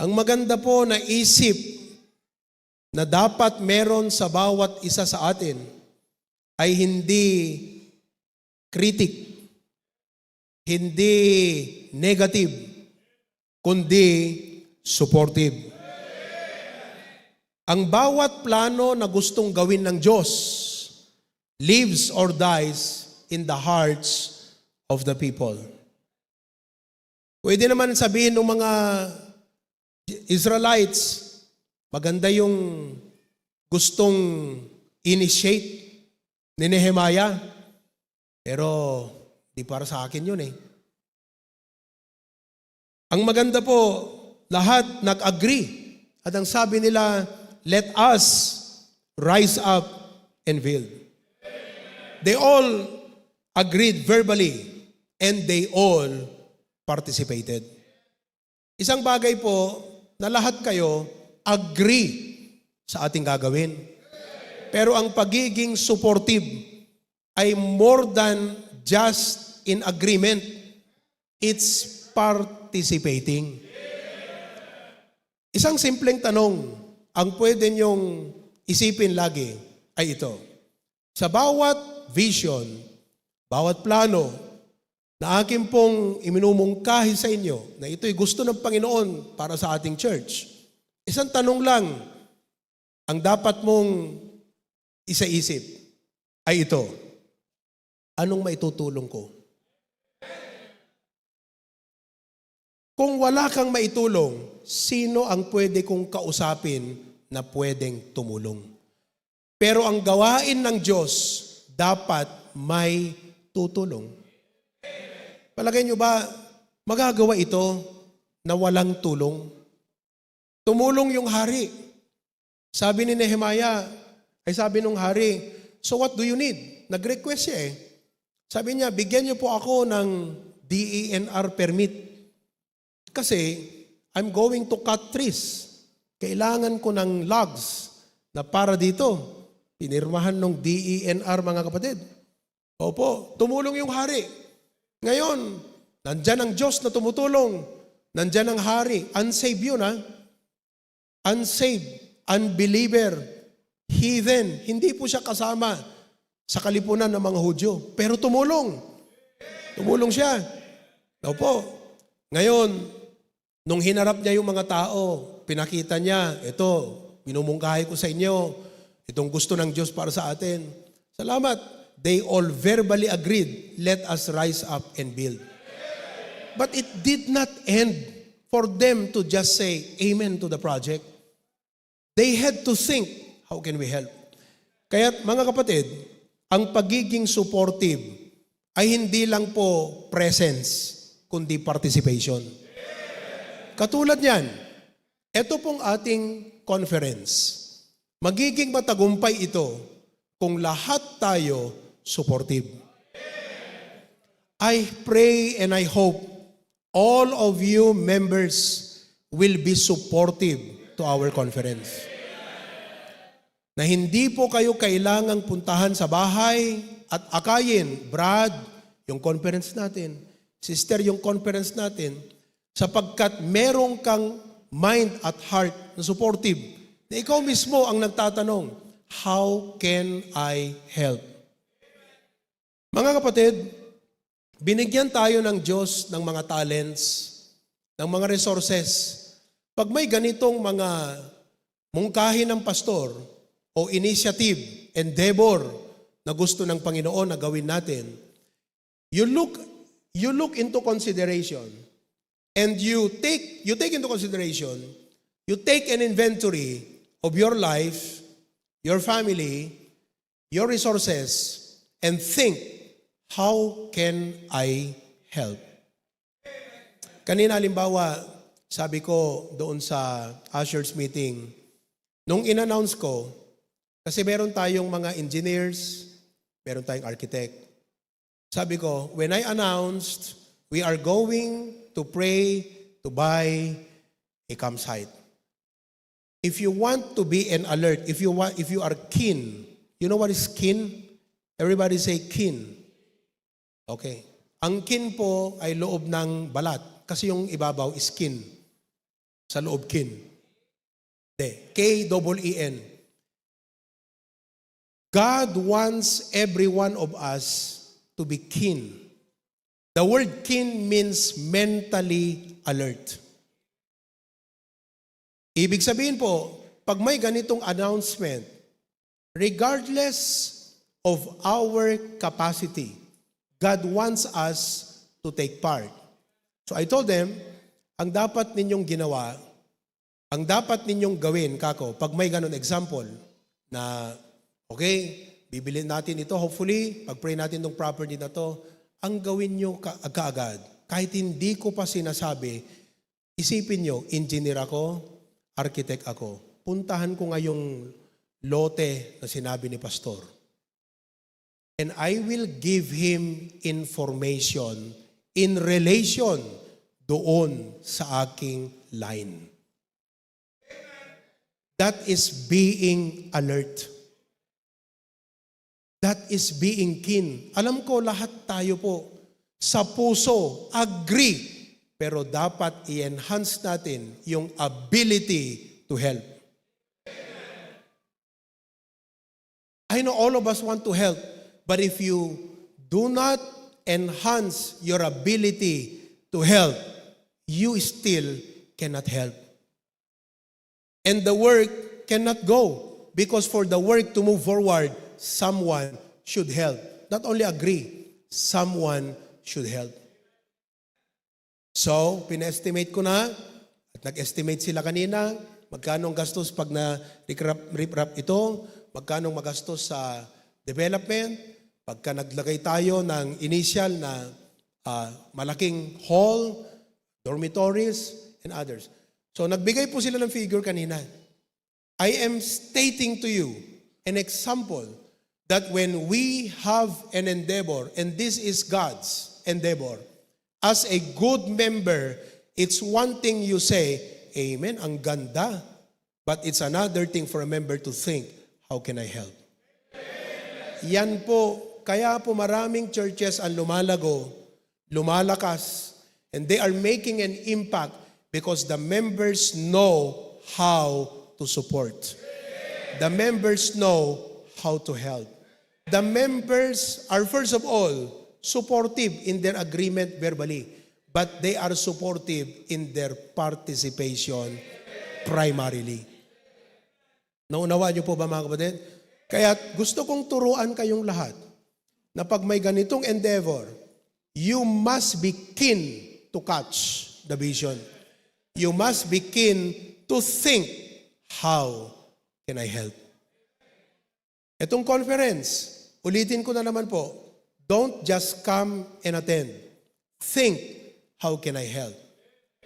Ang maganda po na isip na dapat meron sa bawat isa sa atin ay hindi critic, hindi negative, kundi supportive. Ang bawat plano na gustong gawin ng Diyos lives or dies in the hearts of the people. Pwede naman sabihin ng mga Israelites, maganda yung gustong initiate ni Nehemiah, pero di para sa akin yun eh. Ang maganda po, lahat nag-agree. At ang sabi nila, let us rise up and build. They all agreed verbally and they all participated. Isang bagay po na lahat kayo agree sa ating gagawin. Pero ang pagiging supportive ay more than just in agreement. It's participating. Isang simpleng tanong ang pwede niyong isipin lagi ay ito. Sa bawat vision, bawat plano na akin pong iminumungkahi sa inyo na ito'y gusto ng Panginoon para sa ating church, isang tanong lang ang dapat mong isaisip ay ito. Anong maitutulong ko? Kung wala kang maitulong, sino ang pwede kong kausapin na pwedeng tumulong? Pero ang gawain ng Diyos, dapat may tutulong. Palagay nyo ba, magagawa ito na walang tulong? Tumulong yung hari. Sabi ni Nehemiah, ay sabi nung hari, so what do you need? Nag-request siya eh. Sabi niya, bigyan niyo po ako ng DENR permit. Kasi, I'm going to cut trees. Kailangan ko ng logs na para dito. Pinirmahan ng DENR, mga kapatid. Opo, tumulong yung hari. Ngayon, nandyan ang Diyos na tumutulong. Nandyan ang hari. Unsaved yun, ha? Unsaved, unbeliever, heathen. Hindi po siya kasama sa kalipunan ng mga Hudyo. Pero tumulong. Tumulong siya. Opo. Ngayon, nung hinarap niya yung mga tao, pinakita niya, ito, minumungkahi ko sa inyo, itong gusto ng Diyos para sa atin. Salamat. They all verbally agreed, let us rise up and build. But it did not end for them to just say amen to the project. They had to think, how can we help? Kaya mga kapatid, ang pagiging supportive ay hindi lang po presence, kundi participation. Katulad niyan, ito pong ating conference. Magiging matagumpay ito kung lahat tayo supportive. I pray and I hope all of you members will be supportive to our conference. Na hindi po kayo kailangang puntahan sa bahay at akayin, Brad, yung conference natin, sister, yung conference natin, sapagkat merong kang mind at heart na supportive, na ikaw mismo ang nagtatanong, how can I help? Mga kapatid, binigyan tayo ng Diyos ng mga talents, ng mga resources. Pag may ganitong mga mungkahi ng pastor o initiative, endeavor na gusto ng Panginoon na gawin natin, you look into consideration, and you take into consideration, you take an inventory of your life, your family, your resources, and think, how can I help? Kanina, halimbawa, sabi ko doon sa ushers meeting, nung in-announce ko, kasi meron tayong mga engineers, meron tayong architect. Sabi ko, when I announced, we are going to pray to buy a campsite. If you want to be an alert, if you are keen, you know what is keen? Everybody say keen. Okay. Ang kin po ay loob ng balat. Kasi yung ibabaw is skin. Sa loob kin. K-E-E-N. God wants every one of us to be keen. The word keen means mentally alert. Ibig sabihin po, pag may ganitong announcement, regardless of our capacity, God wants us to take part. So I told them, ang dapat ninyong ginawa, ang dapat ninyong gawin, kako, pag may ganun example, na, okay, bibilin natin ito, hopefully, pag-pray natin itong property na to, ang gawin nyo kaagad, kahit hindi ko pa sinasabi, isipin nyo, engineer ako, architect ako, puntahan ko ngayong lote na sinabi ni pastor. And I will give him information in relation doon sa aking line. That is being alert. That is being keen. Alam ko lahat tayo po sa puso, agree. Pero dapat i-enhance natin yung ability to help. I know all of us want to help, but if you do not enhance your ability to help, you still cannot help. And the work cannot go because for the work to move forward, someone should help. Not only agree, someone should help. So, pina-estimate ko na, at nag-estimate sila kanina, magkano ang gastos pag na-rip-wrap ito, magkano ang magastos sa development, pagka naglagay tayo ng initial na malaking hall, dormitories, and others. So, nagbigay po sila ng figure kanina. I am stating to you an example that when we have an endeavor, and this is God's endeavor, as a good member, it's one thing you say, Amen, ang ganda. But it's another thing for a member to think, how can I help? Yan po, kaya po maraming churches ang lumalago, lumalakas, and they are making an impact because the members know how to support. The members know how to help. The members are, first of all, supportive in their agreement verbally, but they are supportive in their participation primarily. Naunawaan niyo po ba mga kapatid? Kaya gusto kong turuan kayong lahat na pag may ganitong endeavor, you must be keen to catch the vision. You must be keen to think, how can I help? Itong conference, ulitin ko na naman po, don't just come and attend. Think, how can I help?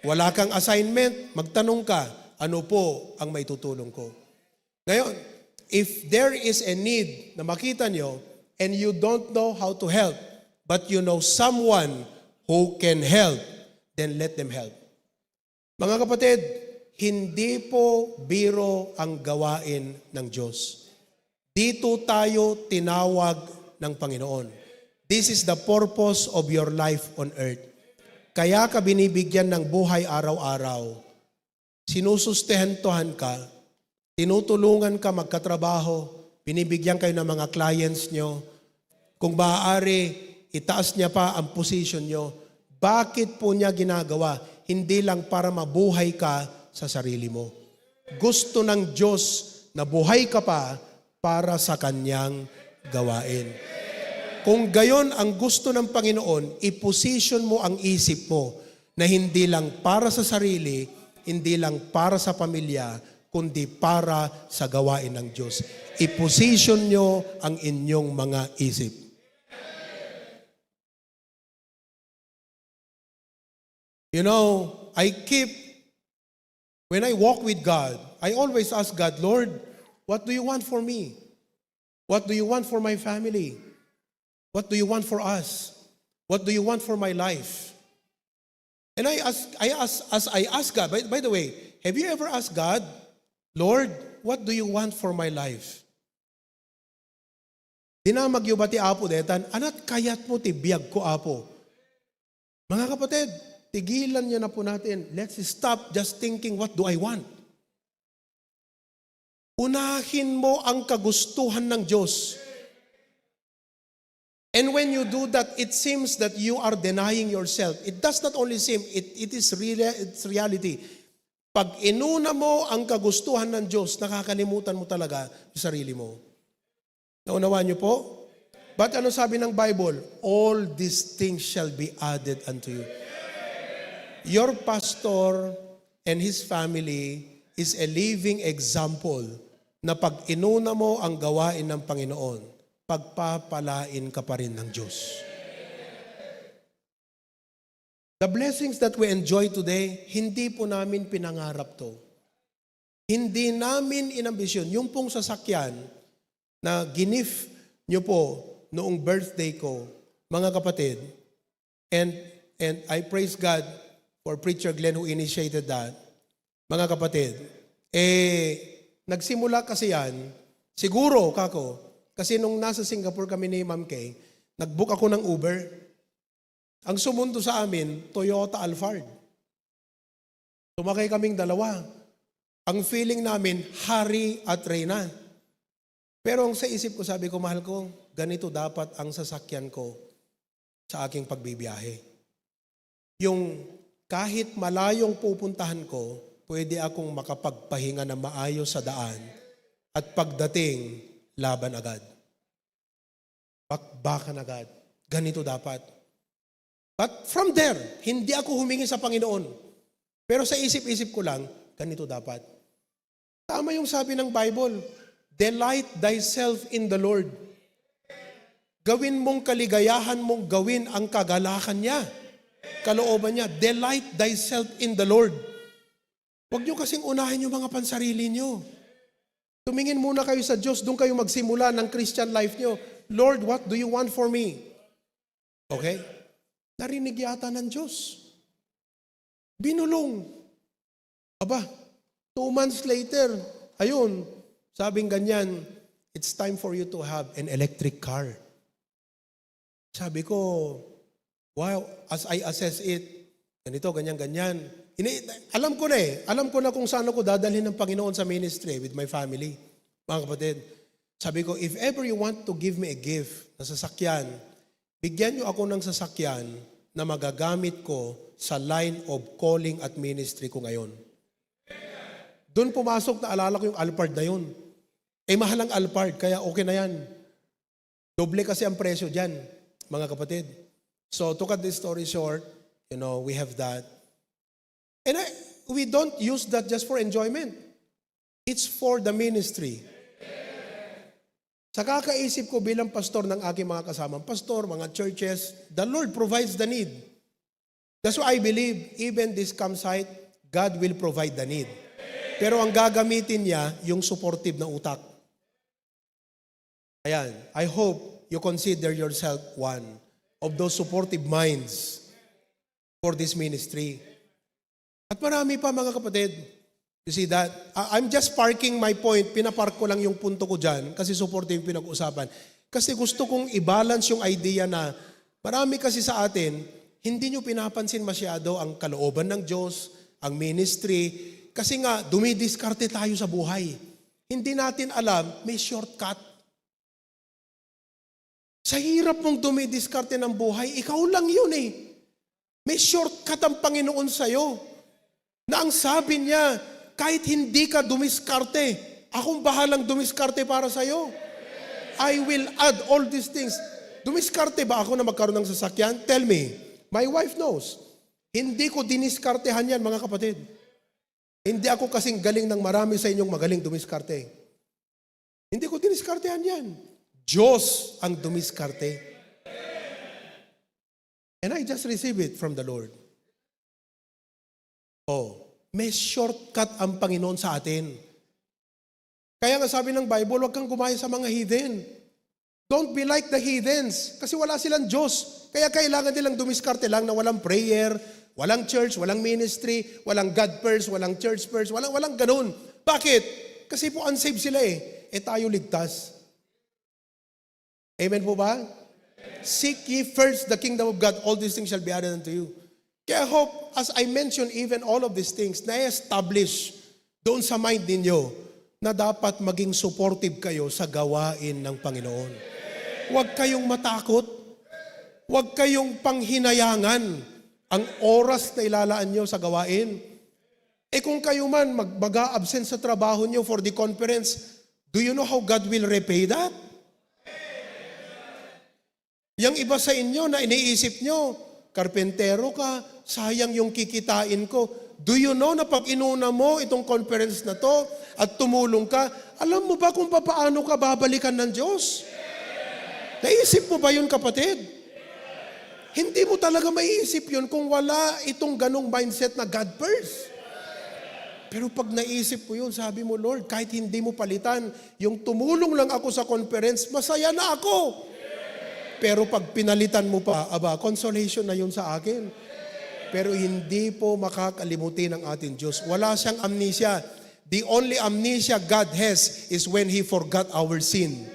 Wala kang assignment, magtanong ka, ano po ang maitutulong ko? Ngayon, if there is a need na makita nyo and you don't know how to help, but you know someone who can help, then let them help. Mga kapatid, hindi po biro ang gawain ng Diyos. Dito tayo tinawag ng Panginoon. This is the purpose of your life on earth. Kaya ka binibigyan ng buhay araw-araw. Sinusustentuhan ka, tinutulungan ka magkatrabaho, binibigyan kayo ng mga clients nyo. Kung maaari, itaas niya pa ang position nyo. Bakit po niya ginagawa? Hindi lang para mabuhay ka sa sarili mo. Gusto ng Diyos na buhay ka pa para sa Kanyang gawain. Kung gayon ang gusto ng Panginoon, i-position mo ang isip mo na hindi lang para sa sarili, hindi lang para sa pamilya, kundi para sa gawain ng Diyos. I-position nyo ang inyong mga isip. You know, when I walk with God, I always ask God, Lord, what do you want for me? What do you want for my family? What do you want for us? What do you want for my life? And I ask God, by the way, have you ever asked God, Lord, what do you want for my life? Dinamagyo ba ti Apo detan, anat kayat mo ti biyag ko Apo. Mga kapatid, tigilan niyo na po natin. Let's stop just thinking, what do I want? Unahin mo ang kagustuhan ng Diyos. And when you do that, it seems that you are denying yourself. It does not only seem, it's reality. Pag inuna mo ang kagustuhan ng Diyos, nakakalimutan mo talaga yung sarili mo. Naunawaan niyo po? But ano sabi ng Bible? All these things shall be added unto you. Your pastor and his family is a living example na pag inuna mo ang gawain ng Panginoon, pagpapalain ka pa rin ng Diyos. The blessings that we enjoy today, hindi po namin pinangarap to. Hindi namin inambisyon. Yung pong sasakyan na ginif nyo po noong birthday ko, mga kapatid, and I praise God for Preacher Glenn who initiated that. Mga kapatid, nagsimula kasi yan, siguro kako, kasi nung nasa Singapore kami ni Ma'am Kay, nag-book ako ng Uber. Ang sumundo sa amin, Toyota Alphard. Tumakay kaming dalawa. Ang feeling namin, Hari at Reyna. Pero ang sa isip ko, sabi ko, mahal ko, ganito dapat ang sasakyan ko sa aking pagbibiyahe. Yung kahit malayong pupuntahan ko, pwede akong makapagpahinga na maayos sa daan at pagdating, laban agad. Bakbakan agad. Ganito dapat. But from there, hindi ako humingi sa Panginoon. Pero sa isip-isip ko lang, ganito dapat. Tama yung sabi ng Bible, delight thyself in the Lord. Gawin mong kaligayahan mong gawin ang kagalakan niya. Kalooban niya, delight thyself in the Lord. Huwag niyo kasing unahin yung mga pansarili niyo. Tumingin muna kayo sa Diyos, doon kayo magsimula ng Christian life nyo. Lord, what do you want for me? Okay? Narinig yata ng Diyos. Binulong. Aba, 2 months later, ayun, sabing ganyan, it's time for you to have an electric car. Sabi ko, wow, as I assess it, ganito, ganyan. Alam ko na kung saan ako dadalhin ng Panginoon sa ministry with my family. Mga kapatid, sabi ko, if ever you want to give me a gift na sasakyan, bigyan niyo ako ng sasakyan na magagamit ko sa line of calling at ministry ko ngayon. Doon pumasok na alala ko yung Alphard na yun. Mahal ang Alphard, kaya okay na yan. Doble kasi ang presyo dyan, mga kapatid. So, to cut this story short, we have that. And we don't use that just for enjoyment. It's for the ministry. Sa kakaisip ko bilang pastor ng aking mga kasamang pastor, mga churches, the Lord provides the need. That's why I believe, even this campsite, God will provide the need. Pero ang gagamitin niya, yung supportive na utak. Ayan, I hope you consider yourself one of those supportive minds for this ministry. At marami pa mga kapatid. You see that? I'm just parking my point. Pinapark ko lang yung punto ko dyan kasi supportive yung pinag-usapan. Kasi gusto kong i-balance yung idea na marami kasi sa atin, hindi nyo pinapansin masyado ang kalooban ng Diyos, ang ministry, kasi nga dumidiskarte tayo sa buhay. Hindi natin alam, may shortcut. Sa hirap mong dumidiskarte ng buhay, ikaw lang yun eh. May shortcut ang Panginoon sa'yo. Na ang sabi niya, kahit hindi ka dumiskarte, akong bahalang dumiskarte para sa'yo. I will add all these things. Dumiskarte ba ako na magkaroon ng sasakyan? Tell me. My wife knows. Hindi ko diniskartehan yan, mga kapatid. Hindi ako kasing galing ng marami sa inyong magaling dumiskarte. Hindi ko diniskartehan yan. Diyos ang dumiskarte. And I just receive it from the Lord. Oh, may shortcut ang Panginoon sa atin. Kaya nga sabi ng Bible, huwag kang gumaya sa mga heathen. Don't be like the heathens. Kasi wala silang Diyos. Kaya kailangan nilang dumiskarte lang na walang prayer, walang church, walang ministry, walang God first, walang church first, walang ganun. Bakit? Kasi po unsaved sila eh. Tayo ligtas. Amen po ba? Seek ye first the kingdom of God, all these things shall be added unto you. Kaya I hope, as I mentioned even all of these things, na-establish doon sa mind ninyo na dapat maging supportive kayo sa gawain ng Panginoon. Huwag kayong matakot. Huwag kayong panghinayangan ang oras na ilalaan nyo sa gawain. Kung kayo man mag-absent sa trabaho nyo for the conference, do you know how God will repay that? Yang iba sa inyo na iniisip nyo, karpentero ka, sayang yung kikitain ko. Do you know na pag inuna mo itong conference na to at tumulong ka, alam mo ba kung paano ka babalikan ng Diyos? Naisip mo ba yun, kapatid? Hindi mo talaga maiisip yun kung wala itong ganong mindset na God first. Pero pag naisip mo yun, sabi mo, Lord, kahit hindi mo palitan, yung tumulong lang ako sa conference, masaya na ako. Pero pag pinalitan mo pa, consolation na yun sa akin. Pero hindi po makakalimutin ng ating Diyos. Wala siyang amnesia. The only amnesia God has is when He forgot our sin.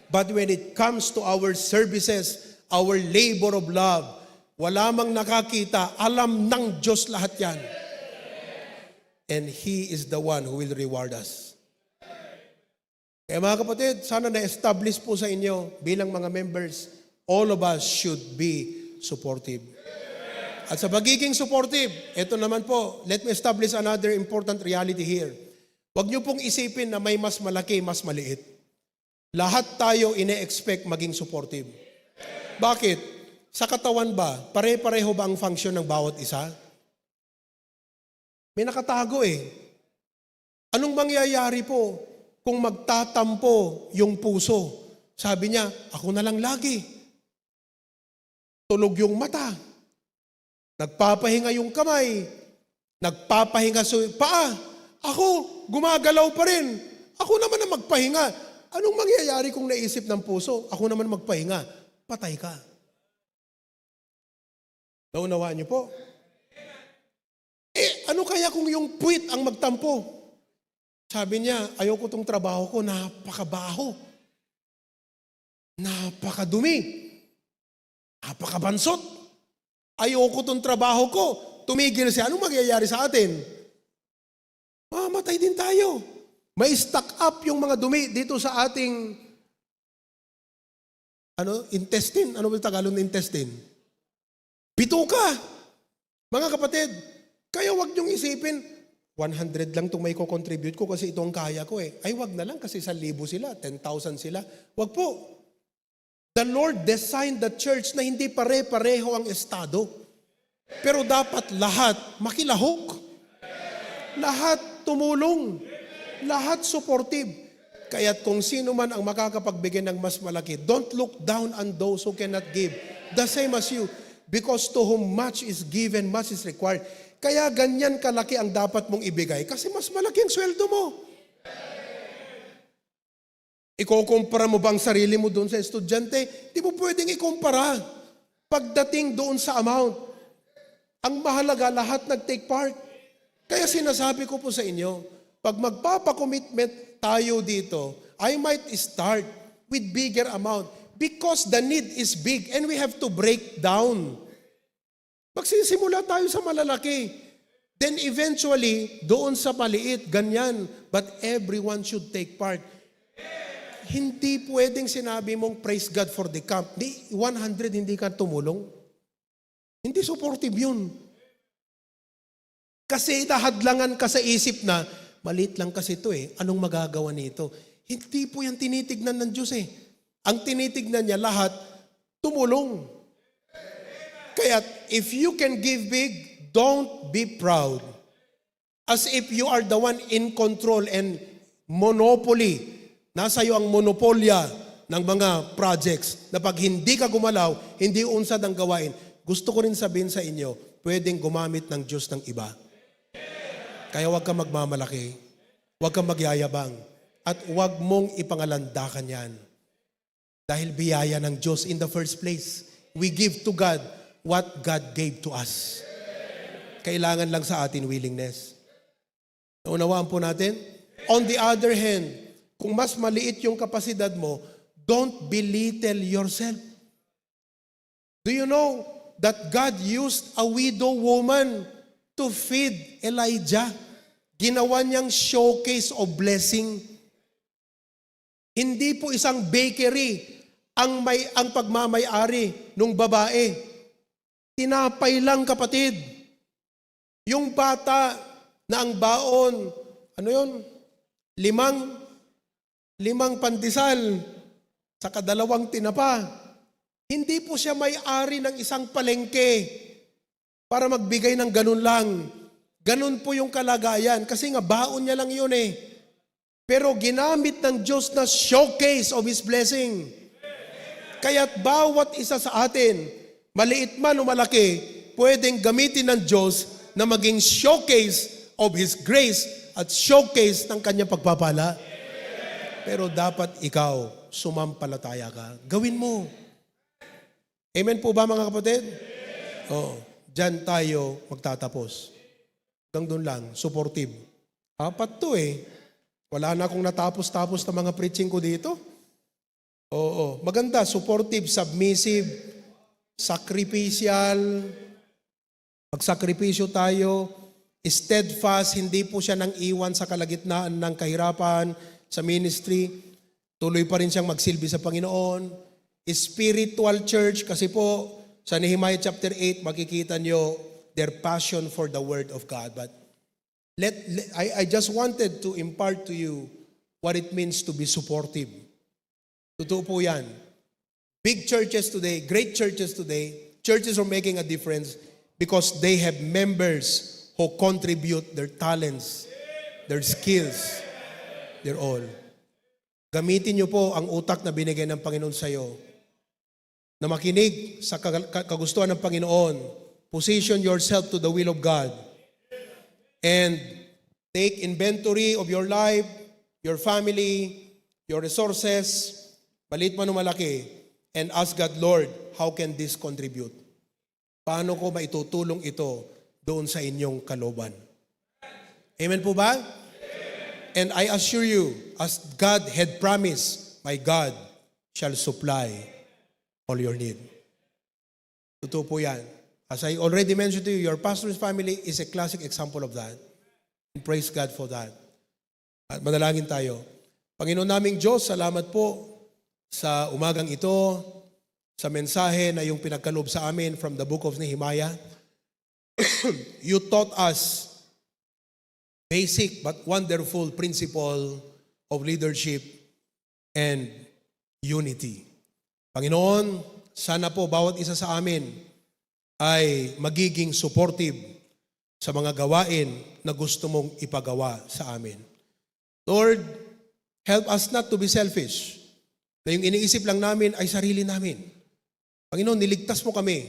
But when it comes to our services, our labor of love, wala mang nakakita, alam ng Diyos lahat yan. And He is the one who will reward us. Kaya mga kapatid, sana na-establish po sa inyo bilang mga members, all of us should be supportive. At sa pagiging supportive, ito naman po, let me establish another important reality here. Huwag niyo pong isipin na may mas malaki, mas maliit. Lahat tayo ine-expect maging supportive. Bakit? Sa katawan ba, pare-pareho ba ang function ng bawat isa? May nakatago eh. Anong mangyayari po kung magtatampo yung puso? Sabi niya, ako na lang lagi. Tulog yung mata. Nagpapahinga yung kamay. Nagpapahinga sa paa. Ako, gumagalaw pa rin. Ako naman ang magpahinga. Anong mangyayari kung naisip ng puso? Ako naman magpahinga. Patay ka. Naunawaan niyo po? Ano kaya kung yung puwit ang magtampo? Sabi niya, ayoko tong trabaho ko, napakabaho. Napakadumi. Napakabansot. Ayoko tong trabaho ko. Tumigil siya. Anong mangyayari sa atin? Mamatay din tayo. May stock up yung mga dumi dito sa ating intestine. Ano ba Tagalog na intestine? Bituka. Mga kapatid, kaya wag niyong isipin, 100 lang itong may ko-contribute ko kasi ito ang kaya ko eh. Ay wag na lang kasi 1,000 sila, 10,000 sila. Wag po. The Lord designed the church na hindi pare-pareho ang estado. Pero dapat lahat makilahok. Lahat tumulong. Lahat supportive. Kaya't kung sino man ang makakapagbigay ng mas malaki, don't look down on those who cannot give. The same as you. Because to whom much is given, much is required. Kaya ganyan kalaki ang dapat mong ibigay kasi mas malaki ang sweldo mo. Ikukumpara mo bang sarili mo doon sa estudyante? Di mo pwedeng ikumpara. Pagdating doon sa amount, ang mahalaga lahat nag-take part. Kaya sinasabi ko po sa inyo, pag magpapa-commitment tayo dito, I might start with bigger amount because the need is big and we have to break down. Magsisimula tayo sa malalaki. Then eventually, doon sa maliit, ganyan. But everyone should take part. Hindi pwedeng sinabi mong praise God for the camp. 100 hindi ka tumulong. Hindi supportive yun. Kasi nahadlangan ka sa isip na, maliit lang kasi ito eh. Anong magagawa nito? Hindi po yan tinitignan ng Diyos eh. Ang tinitignan niya lahat, tumulong. Kaya if you can give big, don't be proud. As if you are the one in control and monopoly. Nasa iyo ang monopolya ng mga projects na pag hindi ka gumalaw, hindi unsad ang gawain. Gusto ko rin sabihin sa inyo, pwedeng gumamit ng Diyos ng iba. Kaya huwag kang magmamalaki, huwag kang magyayabang, at huwag mong ipangalandakan yan. Dahil biyaya ng Diyos in the first place. We give to God what God gave to us. Kailangan lang sa atin willingness. Naunawaan po natin? On the other hand, kung mas maliit yung kapasidad mo, don't belittle yourself. Do you know that God used a widow woman to feed Elijah? Ginawa niyang showcase of blessing. Hindi po isang bakery ang pagmamay-ari ng babae. Tinapay lang, kapatid. Yung bata na ang baon, ano yun? Limang pandesal sa kadalawang tinapa. Hindi po siya may-ari ng isang palengke para magbigay ng ganun lang. Ganun po yung kalagayan kasi nga baon niya lang yun eh. Pero ginamit ng Diyos na showcase of His blessing. Kaya't bawat isa sa atin, maliit man o malaki, pwedeng gamitin ng Diyos na maging showcase of His grace at showcase ng kanyang pagpapala. Pero dapat ikaw, sumampalataya ka. Gawin mo. Amen po ba mga kapatid? Oo. Diyan tayo magtatapos. Hanggang doon lang, supportive. Apat to eh. Wala na akong natapos-tapos na mga preaching ko dito. Oo. Maganda, supportive, submissive, sacrificial. Magsakripisyo tayo. Steadfast, hindi po siya nang iwan sa kalagitnaan ng kahirapan sa ministry. Tuloy pa rin siyang magsilbi sa Panginoon. Spiritual church, kasi po sa Nehemiah chapter 8, makikita nyo their passion for the Word of God. But I just wanted to impart to you what it means to be supportive. Totoo po yan. Big churches today, great churches today, churches are making a difference because they have members who contribute their talents, their skills, their all. Gamitin niyo po ang utak na binigay ng Panginoon sa iyo na makinig sa kagustuhan ng Panginoon. Position yourself to the will of God. And take inventory of your life, your family, your resources, maliit man o malaki, and ask God, Lord, how can this contribute? Paano ko maitutulong ito doon sa inyong kalooban? Amen po ba? And I assure you, as God had promised, my God shall supply all your need. Totoo po yan. As I already mentioned to you, your pastor's family is a classic example of that. And praise God for that. At manalangin tayo. Panginoon naming Diyos, salamat po sa umagang ito, sa mensahe na yung pinagkaloob sa amin from the book of Nehemiah. You taught us basic but wonderful principle of leadership and unity. Panginoon, sana po bawat isa sa amin ay magiging supportive sa mga gawain na gusto mong ipagawa sa amin. Lord, help us not to be selfish. Na yung iniisip lang namin ay sarili namin. Panginoon, niligtas mo kami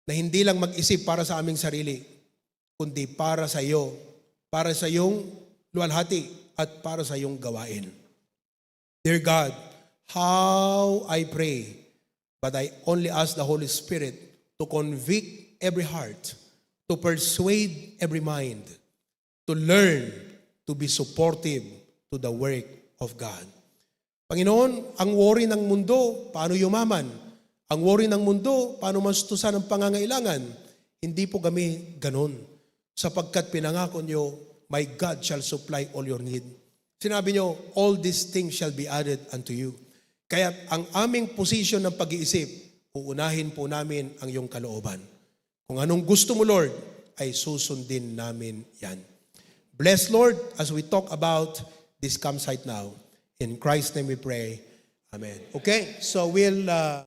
na hindi lang mag-isip para sa aming sarili, kundi para sa iyo, para sa iyong luwalhati at para sa iyong gawain. Dear God, how I pray, but I only ask the Holy Spirit to convict every heart, to persuade every mind, to learn to be supportive to the work of God. Panginoon, ang worry ng mundo, paano yumaman? Ang worry ng mundo, paano mastusan ang pangangailangan? Hindi po kami ganun. Sapagkat pinangako nyo, my God shall supply all your need. Sinabi nyo, all these things shall be added unto you. Kaya ang aming position ng pag-iisip, uunahin po namin ang iyong kalooban. Kung anong gusto mo, Lord, ay susundin namin yan. Bless, Lord, as we talk about this campsite now. In Christ's name we pray. Amen. Okay, so we'll